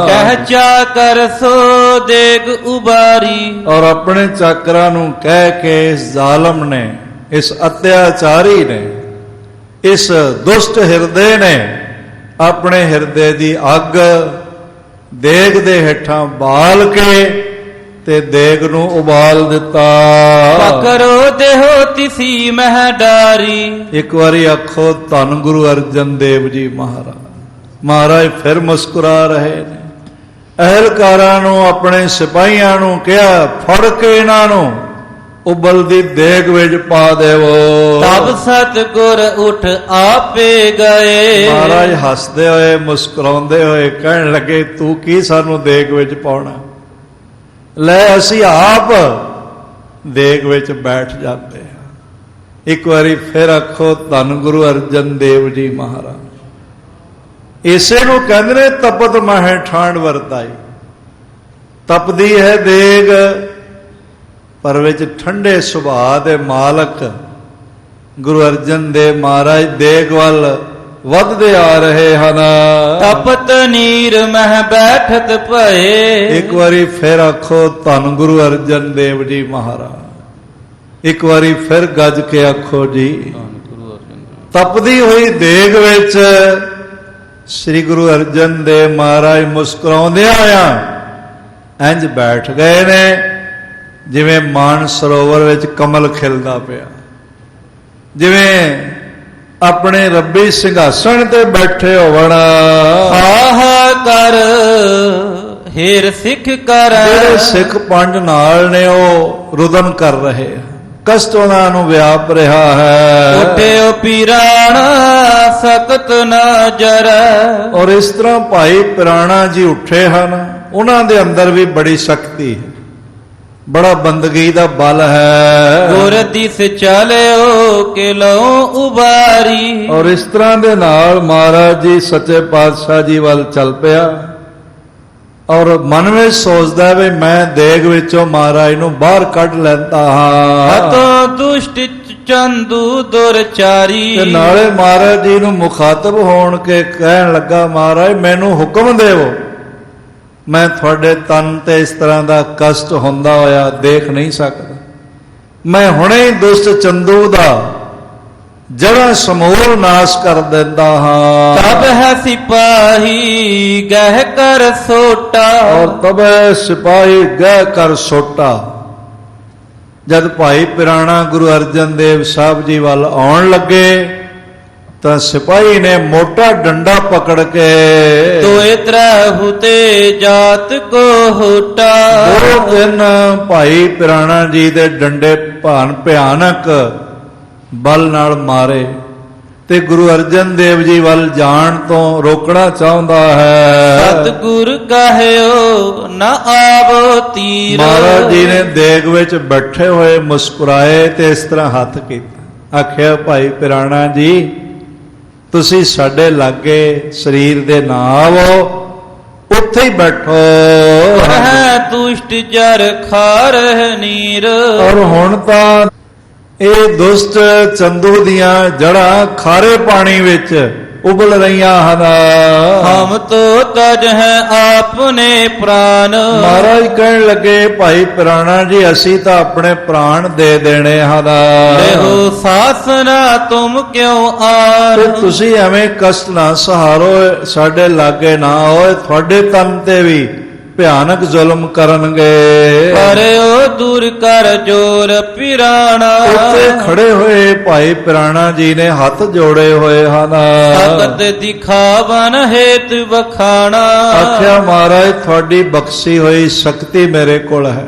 ਕਹਿ ਚਾ ਕਰ ਸੋ ਦੇਗ ਉਬਾਰੀ। ਔਰ ਆਪਣੇ ਚਾਕਰਾਂ ਨੂੰ ਕਹਿ ਕੇ ਇਸ ਜ਼ਾਲਮ ਨੇ, ਇਸ ਅਤਿਆਚਾਰੀ ਨੇ, ਇਸ ਦੁਸ਼ਟ ਹਿਰਦੇ ਨੇ ਆਪਣੇ ਹਿਰਦੇ ਦੀ ਅੱਗ ਦੇਗ ਦੇ ਹੇਠਾਂ ਬਾਲ ਕੇ ਤੇ ਦੇਗ ਨੂੰ ਉਬਾਲ ਦਿੱਤਾ। ਪਕਰੋ ਦੇਹੋ ਤਿਸੀ ਮਹਿ ਡਾਰੀ। ਇੱਕ ਵਾਰੀ ਆਖੋ ਧੰਨ ਗੁਰੂ ਅਰਜਨ ਦੇਵ ਜੀ ਮਹਾਰਾਜ। ਮਹਾਰਾਜ ਫਿਰ ਮੁਸਕਰਾ ਰਹੇ ਨੇ। ਅਹਿਲਕਾਰਾਂ ਨੂੰ, ਆਪਣੇ ਸਿਪਾਹੀਆਂ ਨੂੰ ਕਿਹਾ ਫੜ ਕੇ ਇਹਨਾਂ ਨੂੰ ਉਬਲਦੀ ਦੇਗ ਵਿੱਚ ਪਾ ਦੇਵੋ। ਤਬ ਸਤਿਗੁਰ ਉਠ ਆਪੇ ਗਏ। ਮਹਾਰਾਜ ਹੱਸਦੇ ਹੋਏ ਮੁਸਕਰਾਉਂਦੇ ਹੋਏ ਕਹਿਣ ਲੱਗੇ ਤੂੰ ਕੀ ਸਾਨੂੰ ਦੇਗ ਵਿੱਚ ਪਾਉਣਾ, ਲੈ ਅਸੀਂ ਆਪ ਦੇਗ ਵਿੱਚ ਬੈਠ ਜਾਂਦੇ ਹਾਂ। ਇੱਕ ਵਾਰੀ ਫਿਰ ਆਖੋ ਧੰਨ ਗੁਰੂ ਅਰਜਨ ਦੇਵ ਜੀ ਮਹਾਰਾਜ। ਇਸੇ ਨੂੰ ਕਹਿੰਦੇ ਨੇ ਤਪਤ ਮਹਿ ਠਾਂਡ ਵਰਤਾਈ। ਤਪਦੀ ਹੈ ਦੇਗ ਪਰ ਵਿੱਚ ਠੰਡੇ ਸੁਭਾਅ ਦੇ ਮਾਲਕ ਗੁਰੂ ਅਰਜਨ ਦੇਵ ਮਹਾਰਾਜ ਦੇਗ ਵੱਲ ਵੱਧਦੇ ਆ ਰਹੇ ਹਨ। ਤਪਤ ਨੀਰ ਮਹਿ ਬੈਠਤ ਭਏ। ਇੱਕ ਵਾਰੀ ਫਿਰ ਆਖੋ ਧੰਨ ਗੁਰੂ ਅਰਜਨ ਦੇਵ ਜੀ ਮਹਾਰਾਜ। ਇੱਕ ਵਾਰੀ ਫਿਰ ਗੱਜ ਕੇ ਆਖੋ ਜੀ। ਤਪਦੀ ਹੋਈ ਦੇਗ ਵਿੱਚ ਸ੍ਰੀ ਗੁਰੂ ਅਰਜਨ ਦੇਵ ਮਹਾਰਾਜ ਮੁਸਕਰਾਉਂਦਿਆਂ ਹੋਇਆਂ ਇੰਜ ਬੈਠ ਗਏ ਨੇ ਜਿਵੇਂ ਮਾਨ ਸਰੋਵਰ ਵਿੱਚ ਕਮਲ ਖਿਲਦਾ ਪਿਆ, ਜਿਵੇਂ ਆਪਣੇ ਰੱਬੀ ਸਿੰਘਾਸਣ ਤੇ ਬੈਠੇ ਹੋਵਣ। ਆਹਾ ਕਰ ਹੇਰ ਸਿੱਖ ਕਰ। ਜਿਹੜੇ ਸਿੱਖ ਪੰਜ ਨਾਲ ਨੇ ਉਹ ਰੁਦਨ ਕਰ ਰਹੇ, ਕਸ਼ਟ ਉਹਨਾਂ ਨੂੰ ਵਿਆਪ ਰਿਹਾ ਹੈ। ਉੱਠਿਓ ਪੀਰਾਣਾ ਸਕਤ ਨਾ ਜਰੈ। ਔਰ ਇਸ ਤਰ੍ਹਾਂ ਭਾਈ ਪਿਰਾਣਾ ਜੀ ਉੱਠੇ ਹਨ। ਉਹਨਾਂ ਦੇ ਅੰਦਰ ਵੀ ਬੜੀ ਸ਼ਕਤੀ ਹੈ, ਬੜਾ ਬੰਦਗੀ ਦਾ ਬਲ ਹੈ। ਗੁਰ ਦਿਸ ਚਲਿਓ ਕਿ ਲਉ ਉਬਾਰੀ। ਔਰ ਇਸ ਤਰ੍ਹਾਂ ਦੇ ਨਾਲ ਮਹਾਰਾਜ ਜੀ ਸੱਚੇ ਪਾਤਸ਼ਾਹ ਜੀ ਵੱਲ ਚੱਲ ਪਿਆ ਔਰ ਮਨ ਵਿੱਚ ਸੋਚਦਾ ਵੀ ਮੈਂ ਦੇਗ ਵਿੱਚੋਂ ਮਹਾਰਾਜ ਨੂੰ ਬਾਹਰ ਕੱਢ ਲੈਂਦਾ ਹਾਂ। ਹਤੋ ਦੁਸ਼ਟ ਚੰਦੂ ਦੁਰਚਾਰੀ। ਤੇ ਨਾਲੇ ਮਹਾਰਾਜ ਜੀ ਨੂੰ ਮੁਖਾਤਬ ਹੋਣ ਕੇ ਕਹਿਣ ਲੱਗਾ ਮਹਾਰਾਜ ਮੈਨੂੰ ਹੁਕਮ ਦੇਵੋ, ਮੈਂ ਤੁਹਾਡੇ ਤਨ ਤੇ ਇਸ ਤਰ੍ਹਾਂ ਦਾ ਕਸ਼ਟ ਹੁੰਦਾ ਹੋਇਆ ਦੇਖ ਨਹੀਂ ਸਕਦਾ। ਮੈਂ ਹੁਣੇ ਹੀ ਦੁਸ਼ਟ ਚੰਦੂ ਦਾ ਜੜ੍ਹਾਂ ਸਮੂਲ ਨਾਸ਼ ਕਰ ਦਿੰਦਾ ਹਾਂ। ਤਬ ਹੈ ਸਿਪਾਹੀ ਗਹਿ ਕਰ ਸੋਟਾ। ਔਰ ਤਬੈ ਸਿਪਾਹੀ ਗਹਿ ਕਰ ਸੋਟਾ। ਜਦ ਭਾਈ ਪਿਰਾਣਾ ਗੁਰੂ ਅਰਜਨ ਦੇਵ ਸਾਹਿਬ ਜੀ ਵੱਲ ਆਉਣ ਲੱਗੇ ਤਾਂ ਸਿਪਾਹੀ ਨੇ ਮੋਟਾ ਡੰਡਾ ਪਕੜ ਕੇ ਤੋਏ ਤਰਹੁ ਤੇ ਜਾਤ ਕੋ ਹੋਟਾ। ਦੋ ਦਿਨ ਭਾਈ ਪਿਰਾਣਾ ਜੀ ਦੇ ਡੰਡੇ ਭਿਆਨਕ ਬਲ ਨਾਲ ਮਾਰੇ ਤੇ ਗੁਰੂ ਅਰਜਨ ਦੇਵ ਜੀ ਵੱਲ ਜਾਣ ਤੋਂ ਰੋਕਣਾ ਚਾਹੁੰਦਾ ਹੈ। ਸਤਿਗੁਰ ਕਹਿਓ ਨਾ ਆਵੋ ਤੀਰ। ਮਹਾਰਾਜ ਜੀ ਨੇ ਦੇਗ ਵਿੱਚ ਬੈਠੇ ਹੋਏ ਮੁਸਕਰਾਏ ਤੇ ਇਸ ਤਰ੍ਹਾਂ ਹੱਥ ਕੀਤਾ, ਆਖਿਆ ਭਾਈ ਪਿਰਾਣਾ ਜੀ ਤੁਸੀਂ ਸਾਡੇ ਲਾਗੇ ਸਰੀਰ ਦੇ ਨਾ ਆਵੋ, ਉੱਥੇ ਹੀ ਬੈਠੋ। ਹੈ ਦੁਸ਼ਟ ਜਰ ਖਾਰ ਨੀਰ। ਔਰ ਹੁਣ ਤਾਂ ਇਹ ਦੁਸ਼ਟ ਚੰਦੂ ਦੀਆਂ ਜੜ੍ਹਾਂ ਖਾਰੇ ਪਾਣੀ ਵਿੱਚ ਉਬਲ ਰਹੀਆਂ ਹਨ। ਹਮ ਤੋ ਤਜ ਹੈ ਆਪਨੇ ਪ੍ਰਾਨ। ਮਹਾਰਾਜ ਕਹਿਣ ਲੱਗੇ ਭਾਈ ਪਿਰਾਣਾ ਜੀ ਅਸੀਂ ਤਾਂ ਆਪਣੇ ਪ੍ਰਾਣ ਦੇ ਦੇਣੇ ਹਨ। ਲੇਹੋ ਸਾਸਨਾ ਤੁਮ ਕਿਉ ਆਰ। ਤੇ ਤੁਸੀਂ ਐਵੇਂ ਕਸ਼ਟ ਨਾ ਸਹਾਰੋ, ਸਾਡੇ ਲਾਗੇ ਨਾ ਹੋਏ, ਤੁਹਾਡੇ ਤਨ ਤੇ ਵੀ ਭਿਆਨਕ ਜ਼ੁਲਮ ਕਰਨਗੇ। ਪਰਿਓ ਦੂਰ ਕਰ ਜੋਰ ਪਿਰਾਣਾ। ਉੱਥੇ ਖੜੇ ਹੋਏ ਭਾਈ ਪਿਰਾਣਾ ਜੀ ਨੇ ਹੱਥ ਜੋੜੇ ਹੋਏ ਹਨ। ਭਗਤ ਦਿਖਾਵਨ ਹੇਤ ਵਖਾਣਾ। ਆਖਿਆ ਮਹਾਰਾਜ ਤੁਹਾਡੀ ਬਖਸ਼ੀ ਹੋਈ ਸ਼ਕਤੀ ਮੇਰੇ ਕੋਲ ਹੈ,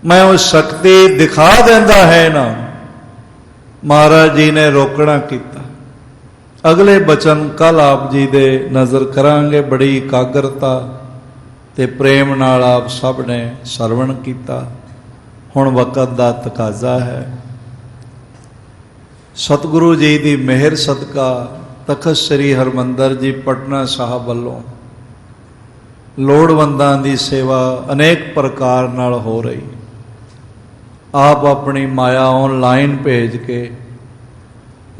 ਮੈਂ ਉਹ ਸ਼ਕਤੀ ਦਿਖਾ ਦਿੰਦਾ ਹੈ ਨਾ। ਮਹਾਰਾਜ ਜੀ ਨੇ ਰੋਕਣਾ ਕੀਤਾ। ਅਗਲੇ ਬਚਨ ਕੱਲ ਆਪ ਜੀ ਦੇ ਨਜ਼ਰ ਕਰਾਂਗੇ। ਬੜੀ ਇਕਾਗਰਤਾ ਤੇ ਪ੍ਰੇਮ ਨਾਲ ਆਪ ਸਭ ਨੇ ਸਰਵਣ ਕੀਤਾ। ਹੁਣ ਵਕਤ ਦਾ ਤਕਾਜ਼ਾ ਹੈ। ਸਤਿਗੁਰੂ ਜੀ ਦੀ ਮਿਹਰ ਸਦਕਾ ਤਖਤ ਸ੍ਰੀ ਹਰਿਮੰਦਰ ਜੀ ਪਟਨਾ ਸਾਹਿਬ ਵੱਲੋਂ ਲੋੜਵੰਦਾਂ ਦੀ ਸੇਵਾ ਅਨੇਕ ਪ੍ਰਕਾਰ ਨਾਲ ਹੋ ਰਹੀ। ਆਪ ਆਪਣੀ ਮਾਇਆ ਆਨਲਾਈਨ ਭੇਜ ਕੇ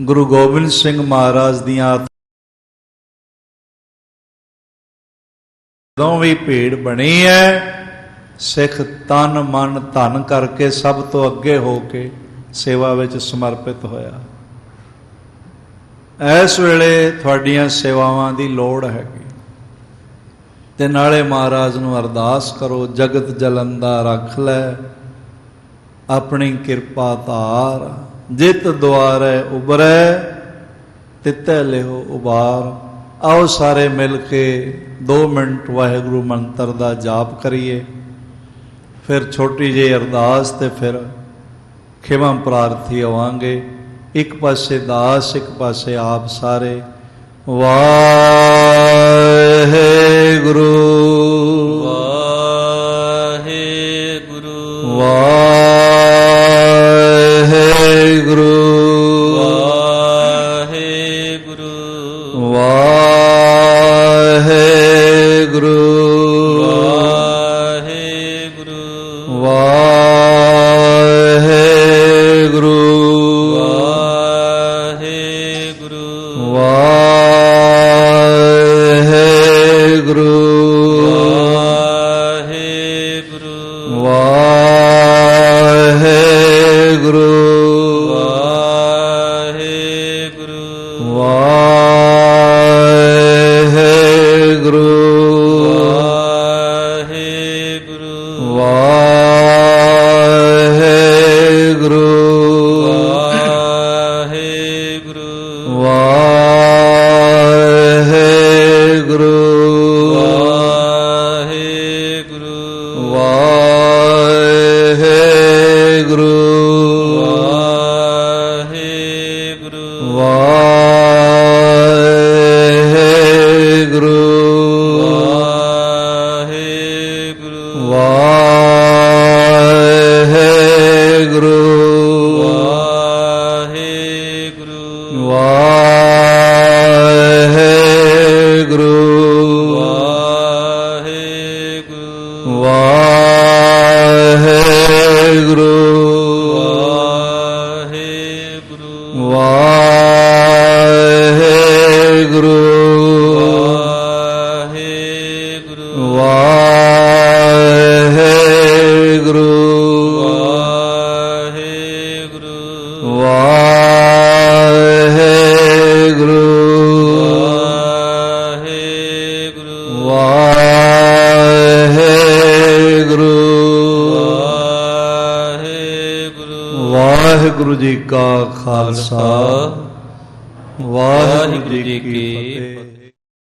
ਗੁਰੂ ਗੋਬਿੰਦ ਸਿੰਘ ਮਹਾਰਾਜ ਦੀਆਂ ਜਦੋਂ ਵੀ ਭੀੜ ਬਣੀ ਹੈ, ਸਿੱਖ ਤਨ ਮਨ ਧਨ ਕਰਕੇ ਸਭ ਤੋਂ ਅੱਗੇ ਹੋ ਕੇ ਸੇਵਾ ਵਿੱਚ ਸਮਰਪਿਤ ਹੋਇਆ। ਇਸ ਵੇਲੇ ਤੁਹਾਡੀਆਂ ਸੇਵਾਵਾਂ ਦੀ ਲੋੜ ਹੈਗੀ ਤੇ ਨਾਲੇ ਮਹਾਰਾਜ ਨੂੰ ਅਰਦਾਸ ਕਰੋ, ਜਗਤ ਜਲੰਦਾ ਰੱਖ ਲੈ ਆਪਣੀ ਕਿਰਪਾ ਧਾਰ। ਜਿਤ ਦੁਆਰੈ ਉਬਰੈ ਤਿਤੈ ਲਿਹੋ ਉਬਾਰ। ਆਓ ਸਾਰੇ ਮਿਲ ਕੇ 2 ਮਿੰਟ ਵਾਹਿਗੁਰੂ ਮੰਤਰ ਦਾ ਜਾਪ ਕਰੀਏ, ਫਿਰ ਛੋਟੀ ਜਿਹੀ ਅਰਦਾਸ ਤੇ ਫਿਰ ਖਿਮਾ ਪ੍ਰਾਰਥੀ ਆਵਾਂਗੇ। ਇੱਕ ਪਾਸੇ ਦਾਸ, ਇੱਕ ਪਾਸੇ ਆਪ ਸਾਰੇ। ਵਾਹਿਗੁਰੂ ਵਾਹਿਗੁਰੂ ਵਾਹਿਗੁਰੂ ਵਾਹਿਗੁਰੂ ਵਾਹਿਗੁਰੂ ਵਾਹਿਗੁਰੂ ਵਾਹਿਗੁਰੂ ਵਾਹਿਗੁਰੂ ਵਾਹਿਗੁਰੂ ਵਾਹਿਗੁਰੂ ਵਾਹਿਗੁਰੂ ਵਾਹਿਗੁਰੂ ਵਾਹਿਗੁਰੂ ਵਾਹਿਗੁਰੂ ਵਾਹਿਗੁਰੂ ਵਾਹਿਗੁਰੂ ਜੀ ਕਾ ਖਾਲਸਾ ਵਾਹਿਗੁਰੂ ਜੀ ਕੀ